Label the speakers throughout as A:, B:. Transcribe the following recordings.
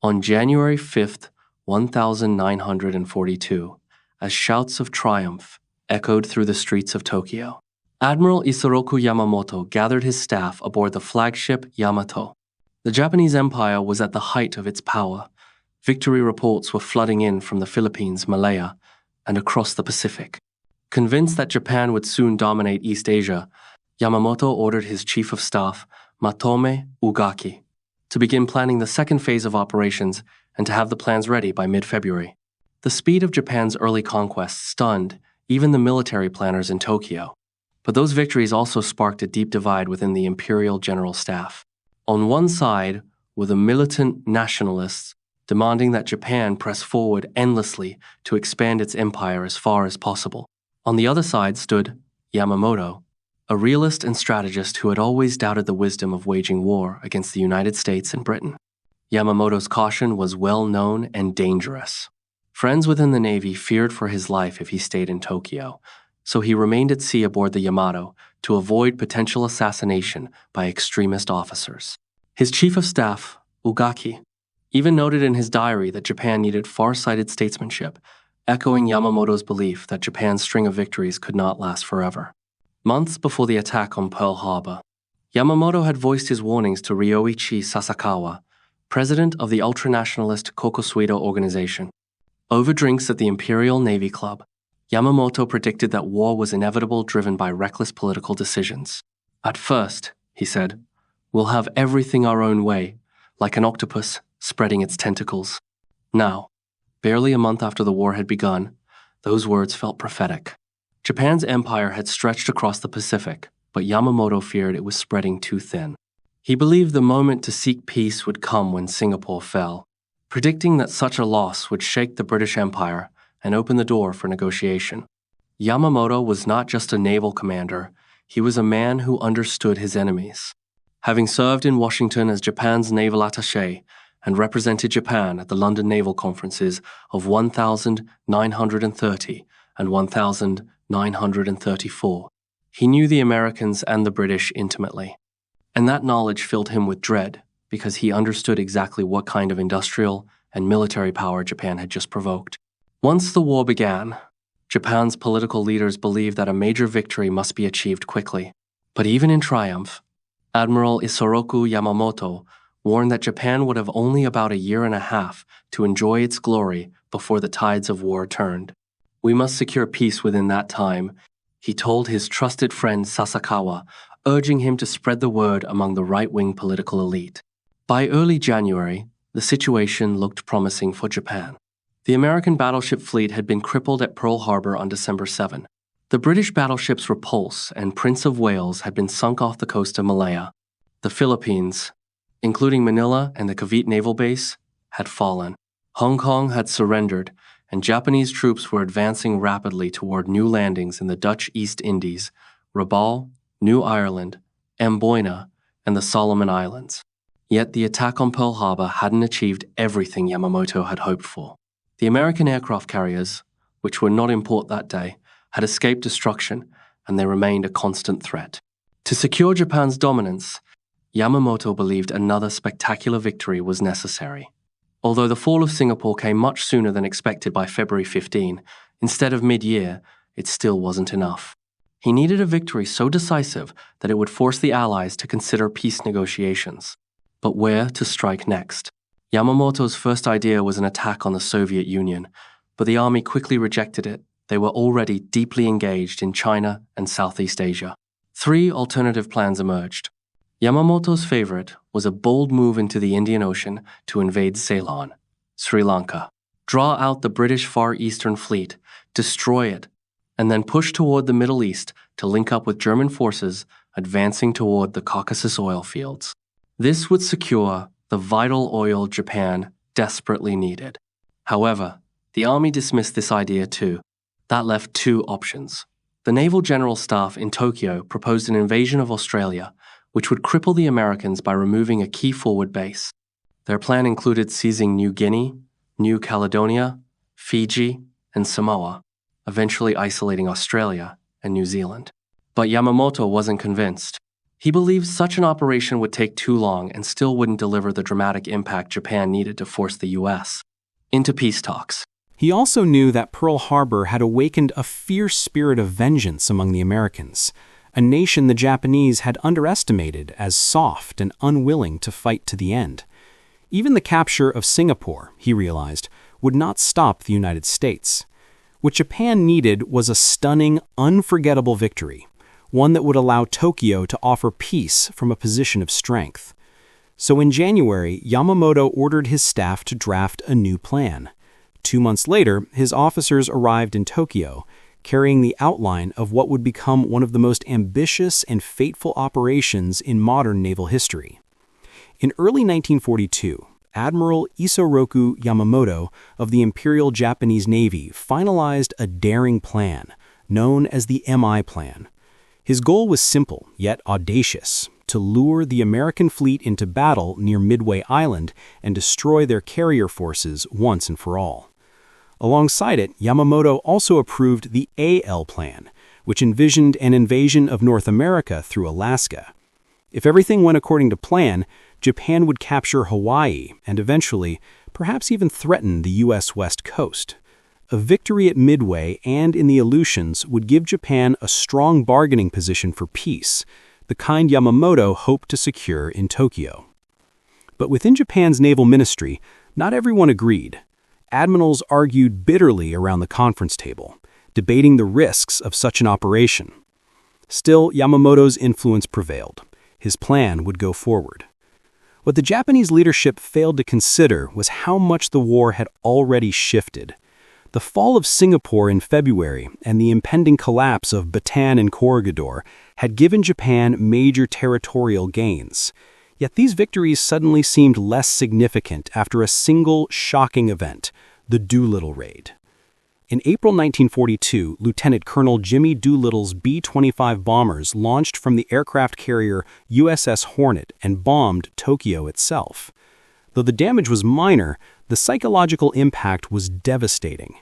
A: On January 5th, 1942, as shouts of triumph echoed through the streets of Tokyo, Admiral Isoroku Yamamoto gathered his staff aboard the flagship Yamato. The Japanese Empire was at the height of its power. Victory reports were flooding in from the Philippines, Malaya, and across the Pacific. Convinced that Japan would soon dominate East Asia, Yamamoto ordered his chief of staff, Matome Ugaki, to begin planning the second phase of operations and to have the plans ready by mid-February. The speed of Japan's early conquests stunned even the military planners in Tokyo. But those victories also sparked a deep divide within the imperial general staff. On one side were the militant nationalists demanding that Japan press forward endlessly to expand its empire as far as possible. On the other side stood Yamamoto, a realist and strategist who had always doubted the wisdom of waging war against the United States and Britain. Yamamoto's caution was well known and dangerous. Friends within the Navy feared for his life if he stayed in Tokyo, so he remained at sea aboard the Yamato to avoid potential assassination by extremist officers. His chief of staff, Ugaki, even noted in his diary that Japan needed far-sighted statesmanship, echoing Yamamoto's belief that Japan's string of victories could not last forever. Months before the attack on Pearl Harbor, Yamamoto had voiced his warnings to Ryoichi Sasakawa, president of the ultranationalist Kokosuido organization. Over drinks at the Imperial Navy Club, Yamamoto predicted that war was inevitable, driven by reckless political decisions. At first, he said, we'll have everything our own way, like an octopus spreading its tentacles. Now, barely a month after the war had begun, those words felt prophetic. Japan's empire had stretched across the Pacific, but Yamamoto feared it was spreading too thin. He believed the moment to seek peace would come when Singapore fell, predicting that such a loss would shake the British Empire and open the door for negotiation. Yamamoto was not just a naval commander, he was a man who understood his enemies. Having served in Washington as Japan's naval attaché and represented Japan at the London Naval Conferences of 1930 and 1934, he knew the Americans and the British intimately. And that knowledge filled him with dread because he understood exactly what kind of industrial and military power Japan had just provoked. Once the war began, Japan's political leaders believed that a major victory must be achieved quickly. But even in triumph, Admiral Isoroku Yamamoto warned that Japan would have only about a year and a half to enjoy its glory before the tides of war turned. We must secure peace within that time, he told his trusted friend Sasakawa, urging him to spread the word among the right-wing political elite. By early January, the situation looked promising for Japan. The American battleship fleet had been crippled at Pearl Harbor on December 7. The British battleships Repulse and Prince of Wales had been sunk off the coast of Malaya. The Philippines, including Manila and the Cavite Naval Base, had fallen. Hong Kong had surrendered, and Japanese troops were advancing rapidly toward new landings in the Dutch East Indies, Rabaul, New Ireland, Amboyna, and the Solomon Islands. Yet the attack on Pearl Harbor hadn't achieved everything Yamamoto had hoped for. The American aircraft carriers, which were not in port that day, had escaped destruction, and they remained a constant threat. To secure Japan's dominance, Yamamoto believed another spectacular victory was necessary. Although the fall of Singapore came much sooner than expected by February 15, instead of mid-year, it still wasn't enough. He needed a victory so decisive that it would force the Allies to consider peace negotiations. But where to strike next? Yamamoto's first idea was an attack on the Soviet Union, but the army quickly rejected it. They were already deeply engaged in China and Southeast Asia. 3 alternative plans emerged. Yamamoto's favorite was a bold move into the Indian Ocean to invade Ceylon, Sri Lanka, draw out the British Far Eastern Fleet, destroy it, and then push toward the Middle East to link up with German forces advancing toward the Caucasus oil fields. This would secure the vital oil Japan desperately needed. However, the army dismissed this idea too. That left 2 options. The Naval General Staff in Tokyo proposed an invasion of Australia, which would cripple the Americans by removing a key forward base. Their plan included seizing New Guinea, New Caledonia, Fiji, and Samoa, eventually isolating Australia and New Zealand. But Yamamoto wasn't convinced. He believed such an operation would take too long and still wouldn't deliver the dramatic impact Japan needed to force the U.S. into peace talks.
B: He also knew that Pearl Harbor had awakened a fierce spirit of vengeance among the Americans, a nation the Japanese had underestimated as soft and unwilling to fight to the end. Even the capture of Singapore, he realized, would not stop the United States. What Japan needed was a stunning, unforgettable victory, one that would allow Tokyo to offer peace from a position of strength. So in January, Yamamoto ordered his staff to draft a new plan. 2 months later, his officers arrived in Tokyo, carrying the outline of what would become one of the most ambitious and fateful operations in modern naval history. In early 1942, Admiral Isoroku Yamamoto of the Imperial Japanese Navy finalized a daring plan, known as the MI Plan. His goal was simple, yet audacious: to lure the American fleet into battle near Midway Island and destroy their carrier forces once and for all. Alongside it, Yamamoto also approved the AL Plan, which envisioned an invasion of North America through Alaska. If everything went according to plan, Japan would capture Hawaii and eventually, perhaps even threaten the U.S. West Coast. A victory at Midway and in the Aleutians would give Japan a strong bargaining position for peace, the kind Yamamoto hoped to secure in Tokyo. But within Japan's naval ministry, not everyone agreed. Admirals argued bitterly around the conference table, debating the risks of such an operation. Still, Yamamoto's influence prevailed. His plan would go forward. What the Japanese leadership failed to consider was how much the war had already shifted. The fall of Singapore in February and the impending collapse of Bataan and Corregidor had given Japan major territorial gains. Yet these victories suddenly seemed less significant after a single shocking event, the Doolittle raid. In April 1942, Lieutenant Colonel Jimmy Doolittle's B-25 bombers launched from the aircraft carrier USS Hornet and bombed Tokyo itself. Though the damage was minor, the psychological impact was devastating.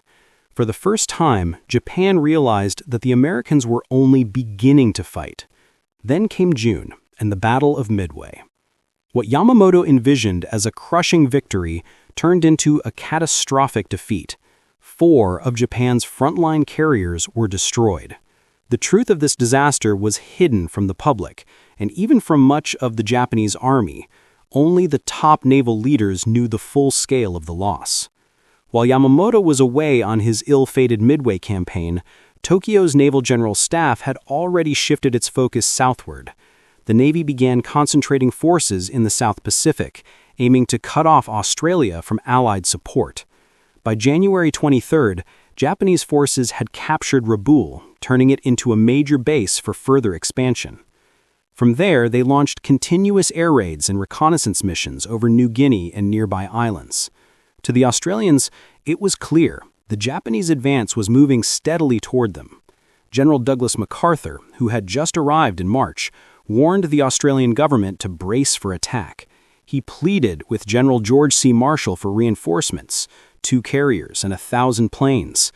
B: For the first time, Japan realized that the Americans were only beginning to fight. Then came June and the Battle of Midway. What Yamamoto envisioned as a crushing victory turned into a catastrophic defeat. 4 of Japan's frontline carriers were destroyed. The truth of this disaster was hidden from the public, and even from much of the Japanese army. Only the top naval leaders knew the full scale of the loss. While Yamamoto was away on his ill-fated Midway campaign, Tokyo's naval general staff had already shifted its focus southward. The Navy began concentrating forces in the South Pacific, aiming to cut off Australia from Allied support. By January 23rd, Japanese forces had captured Rabaul, turning it into a major base for further expansion. From there, they launched continuous air raids and reconnaissance missions over New Guinea and nearby islands. To the Australians, it was clear the Japanese advance was moving steadily toward them. General Douglas MacArthur, who had just arrived in March, warned the Australian government to brace for attack. He pleaded with General George C. Marshall for reinforcements, 2 carriers and 1,000 planes.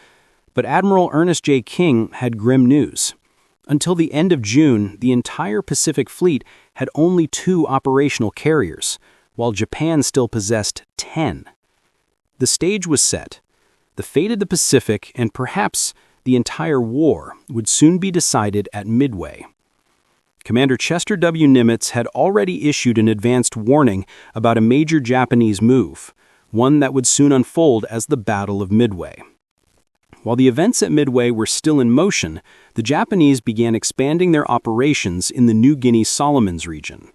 B: But Admiral Ernest J. King had grim news. Until the end of June, the entire Pacific Fleet had only 2 operational carriers, while Japan still possessed 10. The stage was set. The fate of the Pacific, and perhaps the entire war, would soon be decided at Midway. Commander Chester W. Nimitz had already issued an advanced warning about a major Japanese move, one that would soon unfold as the Battle of Midway. While the events at Midway were still in motion, the Japanese began expanding their operations in the New Guinea Solomons region.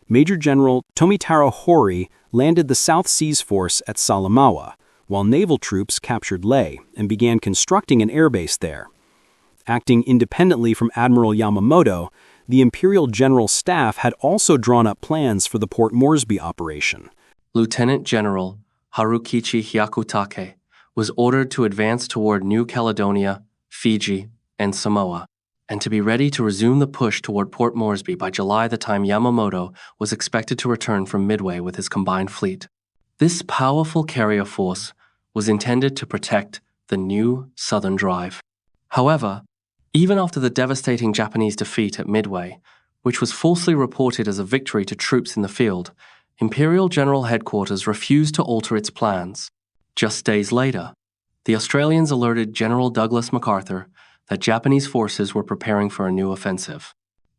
B: Major General Tomitaro Hori landed the South Seas Force at Salamaua, while naval troops captured Lae and began constructing an airbase there. Acting independently from Admiral Yamamoto, the Imperial General Staff had also drawn up plans for the Port Moresby operation.
A: Lieutenant General Harukichi Hyakutake was ordered to advance toward New Caledonia, Fiji, and Samoa, and to be ready to resume the push toward Port Moresby by July, the time Yamamoto was expected to return from Midway with his combined fleet. This powerful carrier force was intended to protect the new Southern Drive. However, even after the devastating Japanese defeat at Midway, which was falsely reported as a victory to troops in the field, Imperial General Headquarters refused to alter its plans. Just days later, the Australians alerted General Douglas MacArthur that Japanese forces were preparing for a new offensive.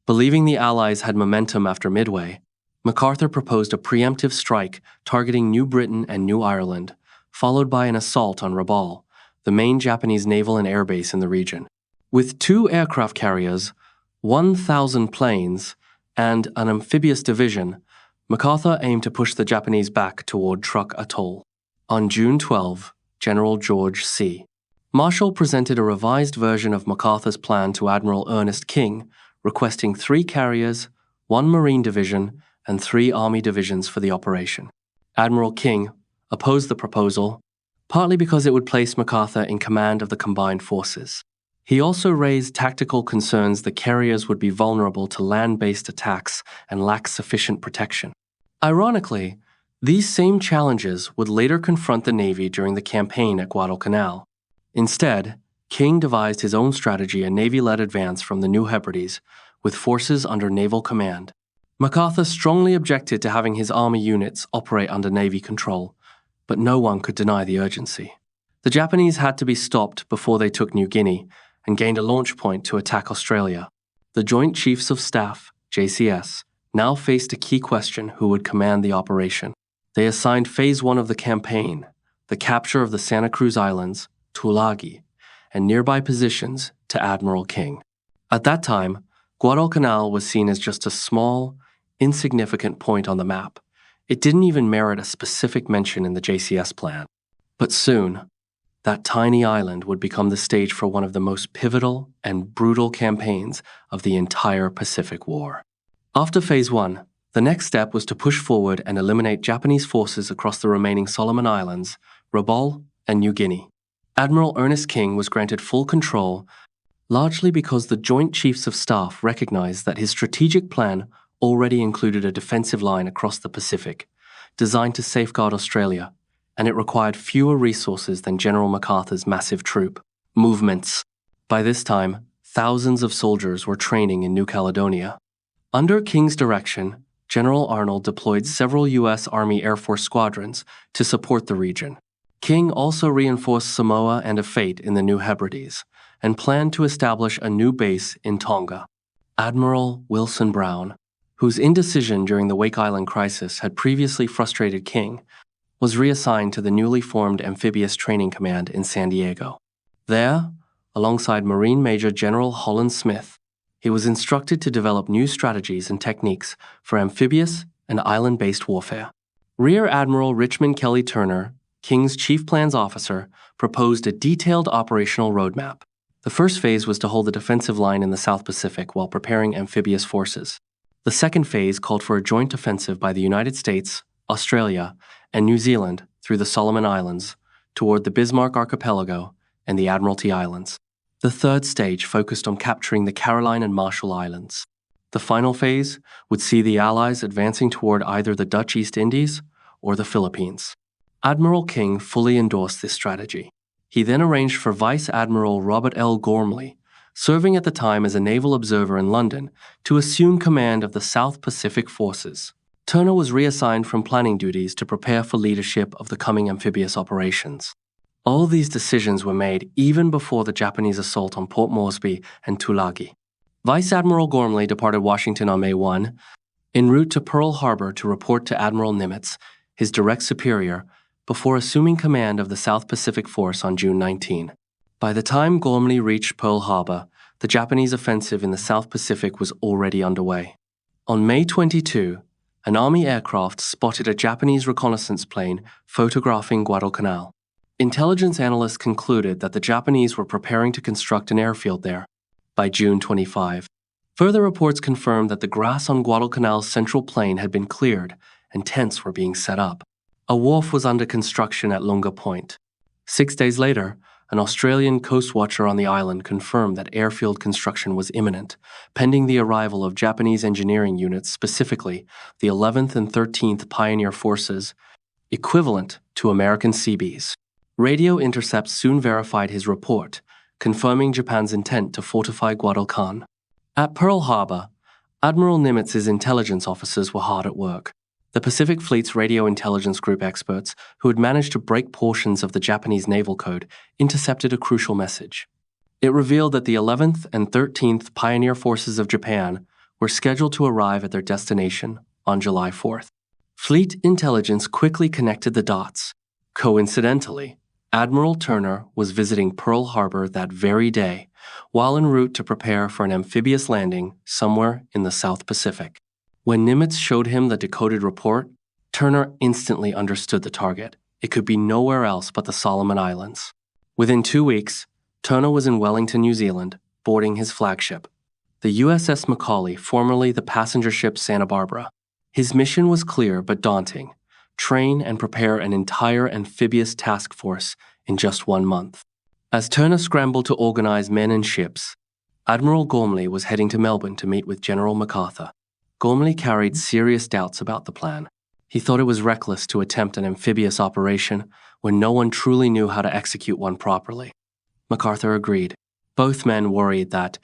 A: Believing the Allies had momentum after Midway, MacArthur proposed a preemptive strike targeting New Britain and New Ireland, followed by an assault on Rabaul, the main Japanese naval and air base in the region. With 2 aircraft carriers, 1,000 planes, and an amphibious division, MacArthur aimed to push the Japanese back toward Truk Atoll. On June 12, General George C. Marshall presented a revised version of MacArthur's plan to Admiral Ernest King, requesting 3 carriers, 1 Marine division, and 3 Army divisions for the operation. Admiral King opposed the proposal, partly because it would place MacArthur in command of the combined forces. He also raised tactical concerns the carriers would be vulnerable to land-based attacks and lack sufficient protection. Ironically, these same challenges would later confront the Navy during the campaign at Guadalcanal. Instead, King devised his own strategy, a Navy-led advance from the New Hebrides, with forces under naval command. MacArthur strongly objected to having his army units operate under Navy control, but no one could deny the urgency. The Japanese had to be stopped before they took New Guinea and gained a launch point to attack Australia. The Joint Chiefs of Staff, JCS, now faced a key question: who would command the operation. They assigned Phase 1 of the campaign, the capture of the Santa Cruz Islands, Tulagi, and nearby positions, to Admiral King. At that time, Guadalcanal was seen as just a small, insignificant point on the map. It didn't even merit a specific mention in the JCS plan. But soon, that tiny island would become the stage for one of the most pivotal and brutal campaigns of the entire Pacific War. After Phase 1, the next step was to push forward and eliminate Japanese forces across the remaining Solomon Islands, Rabaul, and New Guinea. Admiral Ernest King was granted full control, largely because the Joint Chiefs of Staff recognized that his strategic plan already included a defensive line across the Pacific, designed to safeguard Australia, and it required fewer resources than General MacArthur's massive troop movements. By this time, thousands of soldiers were training in New Caledonia. Under King's direction, General Arnold deployed several U.S. Army Air Force squadrons to support the region. King also reinforced Samoa and Afate in the New Hebrides and planned to establish a new base in Tonga. Admiral Wilson Brown, whose indecision during the Wake Island crisis had previously frustrated King, was reassigned to the newly formed Amphibious Training Command in San Diego. There, alongside Marine Major General Holland Smith, he was instructed to develop new strategies and techniques for amphibious and island-based warfare. Rear Admiral Richmond Kelly Turner, King's Chief Plans Officer, proposed a detailed operational roadmap. The first phase was to hold the defensive line in the South Pacific while preparing amphibious forces. The second phase called for a joint offensive by the United States, Australia, and New Zealand through the Solomon Islands toward the Bismarck Archipelago and the Admiralty Islands. The third stage focused on capturing the Caroline and Marshall Islands. The final phase would see the Allies advancing toward either the Dutch East Indies or the Philippines. Admiral King fully endorsed this strategy. He then arranged for Vice Admiral Robert L. Gormley, serving at the time as a naval observer in London, to assume command of the South Pacific forces. Turner was reassigned from planning duties to prepare for leadership of the coming amphibious operations. All these decisions were made even before the Japanese assault on Port Moresby and Tulagi. Vice Admiral Gormley departed Washington on May 1, en route to Pearl Harbor to report to Admiral Nimitz, his direct superior, before assuming command of the South Pacific Force on June 19. By the time Gormley reached Pearl Harbor, the Japanese offensive in the South Pacific was already underway. On May 22, an Army aircraft spotted a Japanese reconnaissance plane photographing Guadalcanal. Intelligence analysts concluded that the Japanese were preparing to construct an airfield there. By June 25, further reports confirmed that the grass on Guadalcanal's central plain had been cleared and tents were being set up. A wharf was under construction at Lunga Point. 6 days later, an Australian coast watcher on the island confirmed that airfield construction was imminent, pending the arrival of Japanese engineering units, specifically the 11th and 13th Pioneer Forces, equivalent to American Seabees. Radio intercepts soon verified his report, confirming Japan's intent to fortify Guadalcanal. At Pearl Harbor, Admiral Nimitz's intelligence officers were hard at work. The Pacific Fleet's radio intelligence group experts, who had managed to break portions of the Japanese naval code, intercepted a crucial message. It revealed that the 11th and 13th Pioneer Forces of Japan were scheduled to arrive at their destination on July 4th. Fleet intelligence quickly connected the dots. Coincidentally, Admiral Turner was visiting Pearl Harbor that very day, while en route to prepare for an amphibious landing somewhere in the South Pacific. When Nimitz showed him the decoded report, Turner instantly understood the target. It could be nowhere else but the Solomon Islands. Within 2 weeks, Turner was in Wellington, New Zealand, boarding his flagship, the USS Macaulay, formerly the passenger ship Santa Barbara. His mission was clear but daunting: train and prepare an entire amphibious task force in just 1 month. As Turner scrambled to organize men and ships, Admiral Gormley was heading to Melbourne to meet with General MacArthur. Gormley carried serious doubts about the plan. He thought it was reckless to attempt an amphibious operation when no one truly knew how to execute one properly. MacArthur agreed. Both men worried that,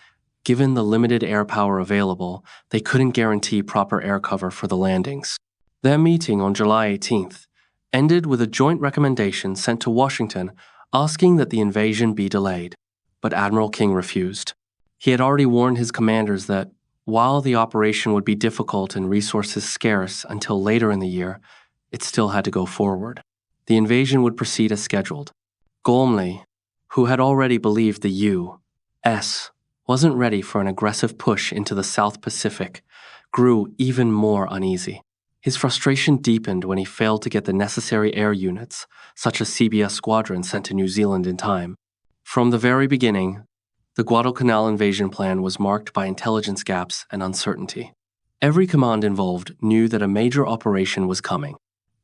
A: given the limited air power available, they couldn't guarantee proper air cover for the landings. Their meeting on July 18th ended with a joint recommendation sent to Washington asking that the invasion be delayed, but Admiral King refused. He had already warned his commanders that, while the operation would be difficult and resources scarce until later in the year, it still had to go forward. The invasion would proceed as scheduled. Gormley, who had already believed the U.S. wasn't ready for an aggressive push into the South Pacific, grew even more uneasy. His frustration deepened when he failed to get the necessary air units, such as CBS Squadron, sent to New Zealand in time. From the very beginning, the Guadalcanal invasion plan was marked by intelligence gaps and uncertainty. Every command involved knew that a major operation was coming,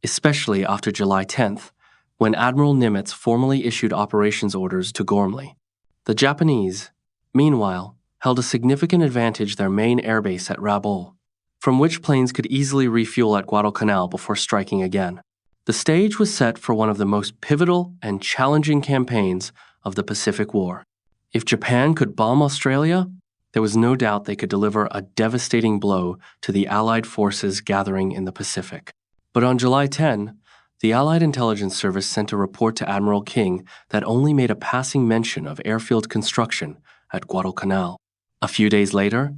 A: especially after July 10th, when Admiral Nimitz formally issued operations orders to Gormley. The Japanese, meanwhile, held a significant advantage their main airbase at Rabaul, from which planes could easily refuel at Guadalcanal before striking again. The stage was set for one of the most pivotal and challenging campaigns of the Pacific War. If Japan could bomb Australia, there was no doubt they could deliver a devastating blow to the Allied forces gathering in the Pacific. But on July 10, the Allied Intelligence Service sent a report to Admiral King that only made a passing mention of airfield construction at Guadalcanal. A few days later,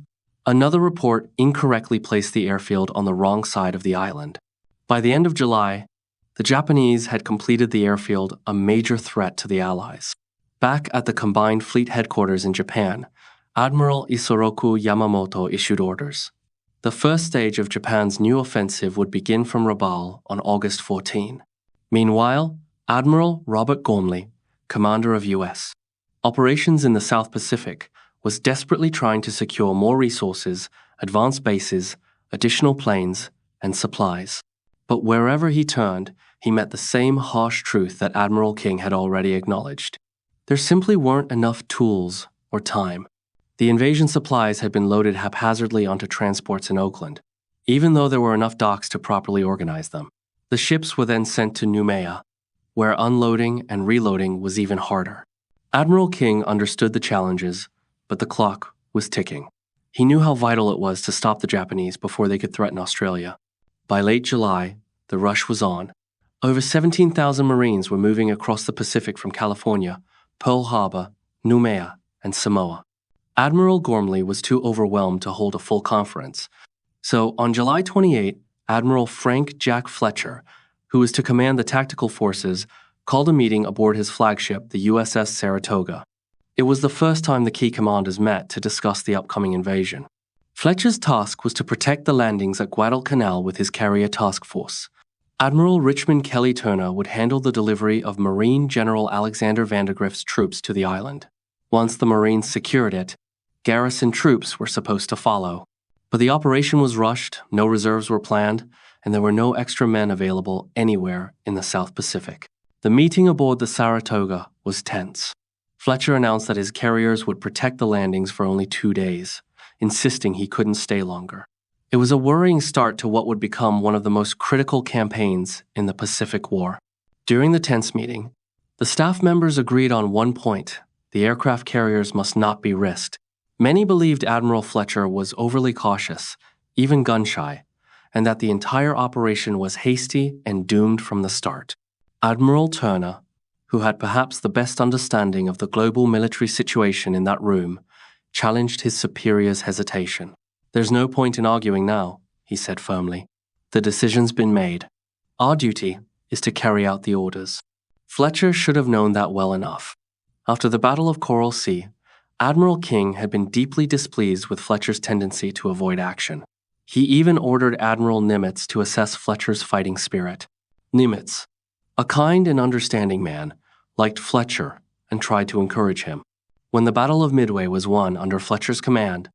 A: another report incorrectly placed the airfield on the wrong side of the island. By the end of July, the Japanese had completed the airfield a major threat to the Allies. Back at the Combined Fleet headquarters in Japan, Admiral Isoroku Yamamoto issued orders. The first stage of Japan's new offensive would begin from Rabaul on August 14. Meanwhile, Admiral Robert Gormley, commander of U.S. operations in the South Pacific, was desperately trying to secure more resources, advanced bases, additional planes, and supplies. But wherever he turned, he met the same harsh truth that Admiral King had already acknowledged. There simply weren't enough tools or time. The invasion supplies had been loaded haphazardly onto transports in Oakland, even though there were enough docks to properly organize them. The ships were then sent to Noumea, where unloading and reloading was even harder. Admiral King understood the challenges, but the clock was ticking. He knew how vital it was to stop the Japanese before they could threaten Australia. By late July, the rush was on. Over 17,000 Marines were moving across the Pacific from California, Pearl Harbor, Noumea, and Samoa. Admiral Gormley was too overwhelmed to hold a full conference. So on July 28, Admiral Frank Jack Fletcher, who was to command the tactical forces, called a meeting aboard his flagship, the USS Saratoga. It was the first time the key commanders met to discuss the upcoming invasion. Fletcher's task was to protect the landings at Guadalcanal with his carrier task force. Admiral Richmond Kelly Turner would handle the delivery of Marine General Alexander Vandergrift's troops to the island. Once the Marines secured it, garrison troops were supposed to follow. But the operation was rushed, no reserves were planned, and there were no extra men available anywhere in the South Pacific. The meeting aboard the Saratoga was tense. Fletcher announced that his carriers would protect the landings for only 2 days, insisting he couldn't stay longer. It was a worrying start to what would become one of the most critical campaigns in the Pacific War. During the tense meeting, the staff members agreed on one point: the aircraft carriers must not be risked. Many believed Admiral Fletcher was overly cautious, even gun-shy, and that the entire operation was hasty and doomed from the start. Admiral Turner, who had perhaps the best understanding of the global military situation in that room, challenged his superior's hesitation. "There's no point in arguing now," he said firmly. "The decision's been made. Our duty is to carry out the orders." Fletcher should have known that well enough. After the Battle of Coral Sea, Admiral King had been deeply displeased with Fletcher's tendency to avoid action. He even ordered Admiral Nimitz to assess Fletcher's fighting spirit. Nimitz, a kind and understanding man, liked Fletcher and tried to encourage him. When the Battle of Midway was won under Fletcher's command,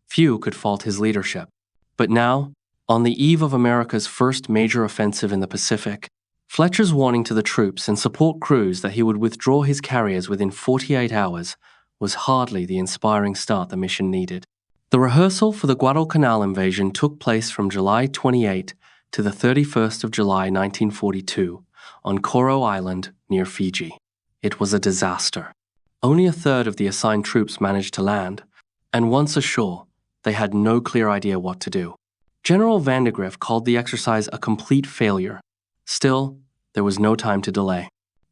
A: few could fault his leadership. But now, on the eve of America's first major offensive in the Pacific, Fletcher's warning to the troops and support crews that he would withdraw his carriers within 48 hours was hardly the inspiring start the mission needed. The rehearsal for the Guadalcanal invasion took place from July 28 to the 31st of July 1942 on Coro Island near Fiji. It was a disaster. Only a third of the assigned troops managed to land, and once ashore, they had no clear idea what to do. General Vandegrift called the exercise a complete failure. Still, there was no time to delay.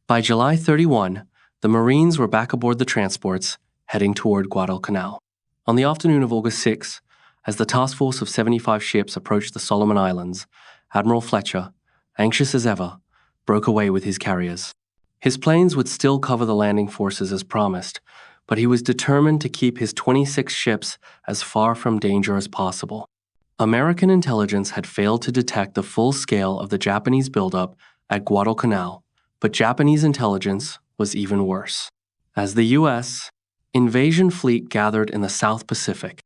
A: By July 31, the Marines were back aboard the transports, heading toward Guadalcanal. On the afternoon of August 6, as the task force of 75 ships approached the Solomon Islands, Admiral Fletcher, anxious as ever, broke away with his carriers. His planes would still cover the landing forces as promised, but he was determined to keep his 26 ships as far from danger as possible. American intelligence had failed to detect the full scale of the Japanese buildup at Guadalcanal, but Japanese intelligence was even worse. As the U.S. invasion fleet gathered in the South Pacific,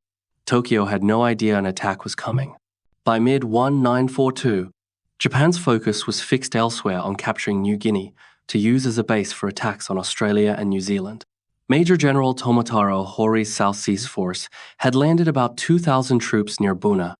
A: Tokyo had no idea an attack was coming. By mid-1942, Japan's focus was fixed elsewhere on capturing New Guinea to use as a base for attacks on Australia and New Zealand. Major General Tomotaro Hori's South Seas Force had landed about 2,000 troops near Buna.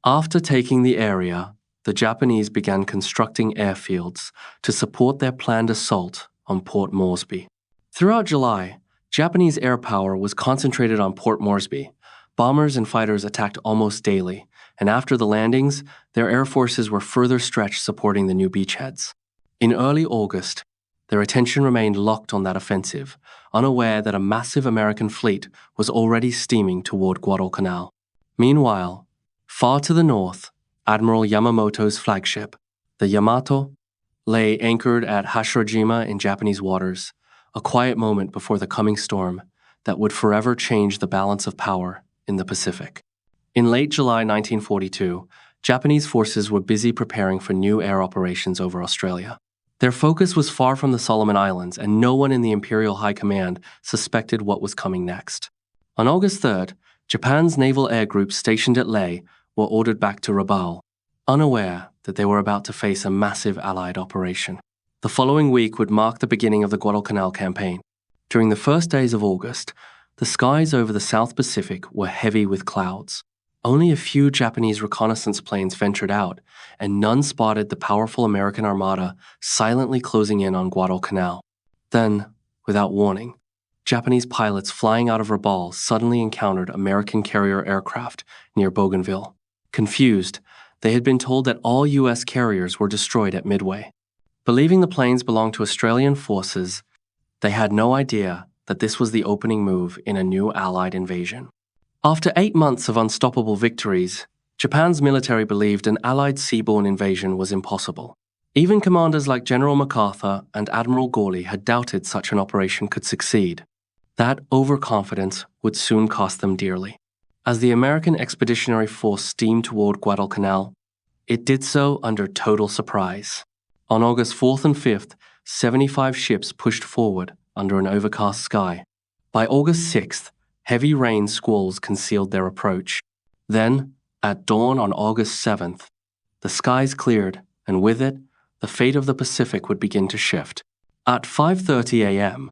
A: After taking the area, the Japanese began constructing airfields to support their planned assault on Port Moresby. Throughout July, Japanese air power was concentrated on Port Moresby. Bombers and fighters attacked almost daily, and after the landings, their air forces were further stretched supporting the new beachheads. In early August, their attention remained locked on that offensive, unaware that a massive American fleet was already steaming toward Guadalcanal. Meanwhile, far to the north, Admiral Yamamoto's flagship, the Yamato, lay anchored at Hashirojima in Japanese waters, a quiet moment before the coming storm that would forever change the balance of power in the Pacific. In late July 1942, Japanese forces were busy preparing for new air operations over Australia. Their focus was far from the Solomon Islands, and no one in the Imperial High Command suspected what was coming next. On August 3rd, Japan's naval air groups stationed at Lae were ordered back to Rabaul, unaware that they were about to face a massive Allied operation. The following week would mark the beginning of the Guadalcanal campaign. During the first days of August, the skies over the South Pacific were heavy with clouds. Only a few Japanese reconnaissance planes ventured out, and none spotted the powerful American armada silently closing in on Guadalcanal. Then, without warning, Japanese pilots flying out of Rabaul suddenly encountered American carrier aircraft near Bougainville. Confused, they had been told that all U.S. carriers were destroyed at Midway. Believing the planes belonged to Australian forces, they had no idea that this was the opening move in a new Allied invasion. After 8 months of unstoppable victories, Japan's military believed an Allied seaborne invasion was impossible. Even commanders like General MacArthur and Admiral Gawley had doubted such an operation could succeed. That overconfidence would soon cost them dearly. As the American Expeditionary Force steamed toward Guadalcanal, it did so under total surprise. On August 4th and 5th, 75 ships pushed forward under an overcast sky. By August 6th, heavy rain squalls concealed their approach. Then, at dawn on August 7th, the skies cleared, and with it, the fate of the Pacific would begin to shift. At 5:30 a.m.,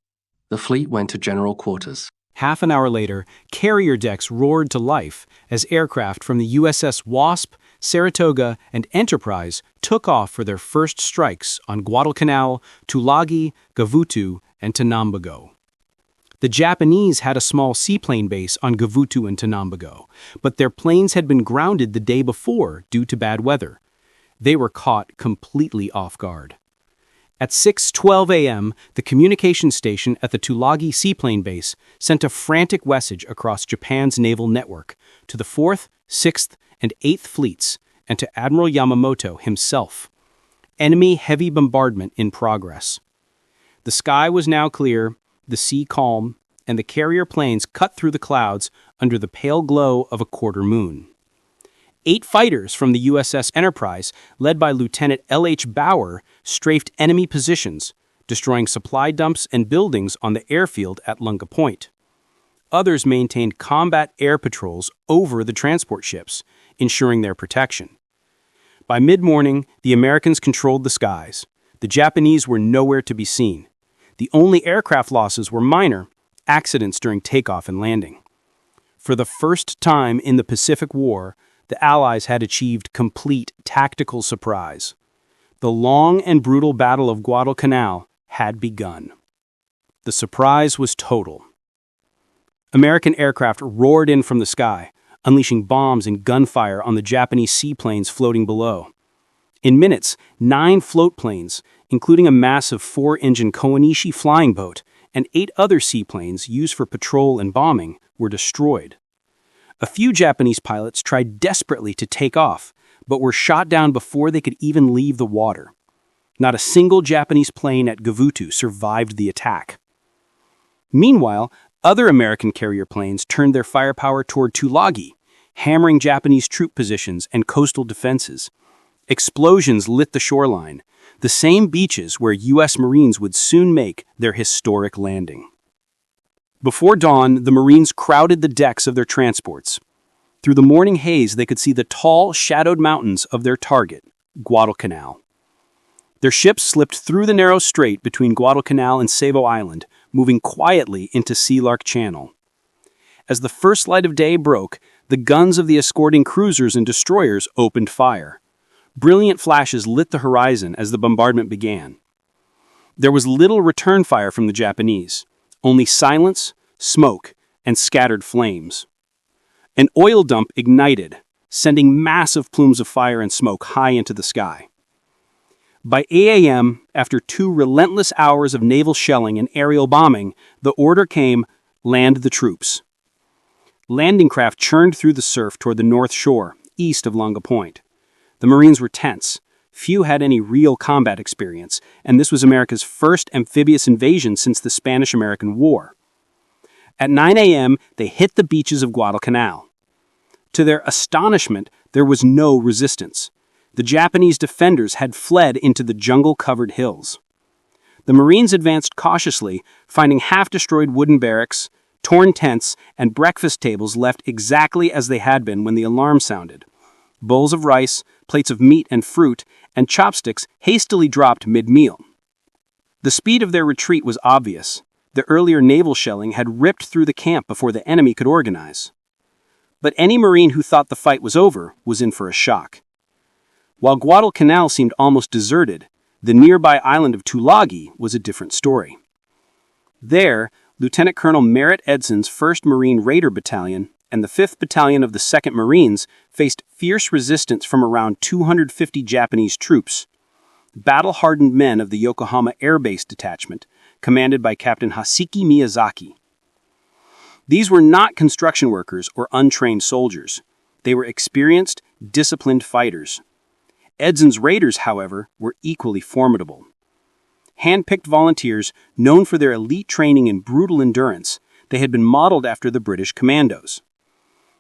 A: the fleet went to general quarters.
B: Half an hour later, carrier decks roared to life as aircraft from the USS Wasp, Saratoga, and Enterprise took off for their first strikes on Guadalcanal, Tulagi, Gavutu, and Tanambago. The Japanese had a small seaplane base on Gavutu and Tanambago, but their planes had been grounded the day before due to bad weather. They were caught completely off guard. At 6:12 a.m., the communication station at the Tulagi Seaplane Base sent a frantic message across Japan's naval network to the 4th, 6th, and 8th Fleets and to Admiral Yamamoto himself. Enemy heavy bombardment in progress. The sky was now clear, the sea calm, and the carrier planes cut through the clouds under the pale glow of a quarter moon. 8 fighters from the USS Enterprise, led by Lieutenant L.H. Bauer, strafed enemy positions, destroying supply dumps and buildings on the airfield at Lunga Point. Others maintained combat air patrols over the transport ships, ensuring their protection. By mid-morning, the Americans controlled the skies. The Japanese were nowhere to be seen. The only aircraft losses were minor, accidents during takeoff and landing. For the first time in the Pacific War, the Allies had achieved complete tactical surprise. The long and brutal Battle of Guadalcanal had begun. The surprise was total. American aircraft roared in from the sky, unleashing bombs and gunfire on the Japanese seaplanes floating below. In minutes, 9 float planes, including a massive 4-engine Koenishi flying boat, and 8 other seaplanes used for patrol and bombing, were destroyed. A few Japanese pilots tried desperately to take off, but were shot down before they could even leave the water. Not a single Japanese plane at Gavutu survived the attack. Meanwhile, other American carrier planes turned their firepower toward Tulagi, hammering Japanese troop positions and coastal defenses. Explosions lit the shoreline, the same beaches where U.S. Marines would soon make their historic landing. Before dawn, the Marines crowded the decks of their transports. Through the morning haze, they could see the tall, shadowed mountains of their target, Guadalcanal. Their ships slipped through the narrow strait between Guadalcanal and Savo Island, moving quietly into Sea Lark Channel. As the first light of day broke, the guns of the escorting cruisers and destroyers opened fire. Brilliant flashes lit the horizon as the bombardment began. There was little return fire from the Japanese, only silence, smoke, and scattered flames. An oil dump ignited, sending massive plumes of fire and smoke high into the sky. By 8 a.m., after 2 relentless hours of naval shelling and aerial bombing, the order came, land the troops. Landing craft churned through the surf toward the north shore, east of Lunga Point. The Marines were tense. Few had any real combat experience, and this was America's first amphibious invasion since the Spanish-American War. At 9 a.m., they hit the beaches of Guadalcanal. To their astonishment, there was no resistance. The Japanese defenders had fled into the jungle-covered hills. The Marines advanced cautiously, finding half-destroyed wooden barracks, torn tents, and breakfast tables left exactly as they had been when the alarm sounded. Bowls of rice, plates of meat and fruit, and chopsticks hastily dropped mid-meal. The speed of their retreat was obvious. The earlier naval shelling had ripped through the camp before the enemy could organize. But any Marine who thought the fight was over was in for a shock. While Guadalcanal seemed almost deserted, the nearby island of Tulagi was a different story. There, Lieutenant Colonel Merritt Edson's 1st Marine Raider Battalion and the 5th Battalion of the 2nd Marines faced fierce resistance from around 250 Japanese troops. Battle-hardened men of the Yokohama Air Base Detachment, commanded by Captain Haseki Miyazaki. These were not construction workers or untrained soldiers. They were experienced, disciplined fighters. Edson's Raiders, however, were equally formidable. Hand-picked volunteers, known for their elite training and brutal endurance, they had been modeled after the British commandos.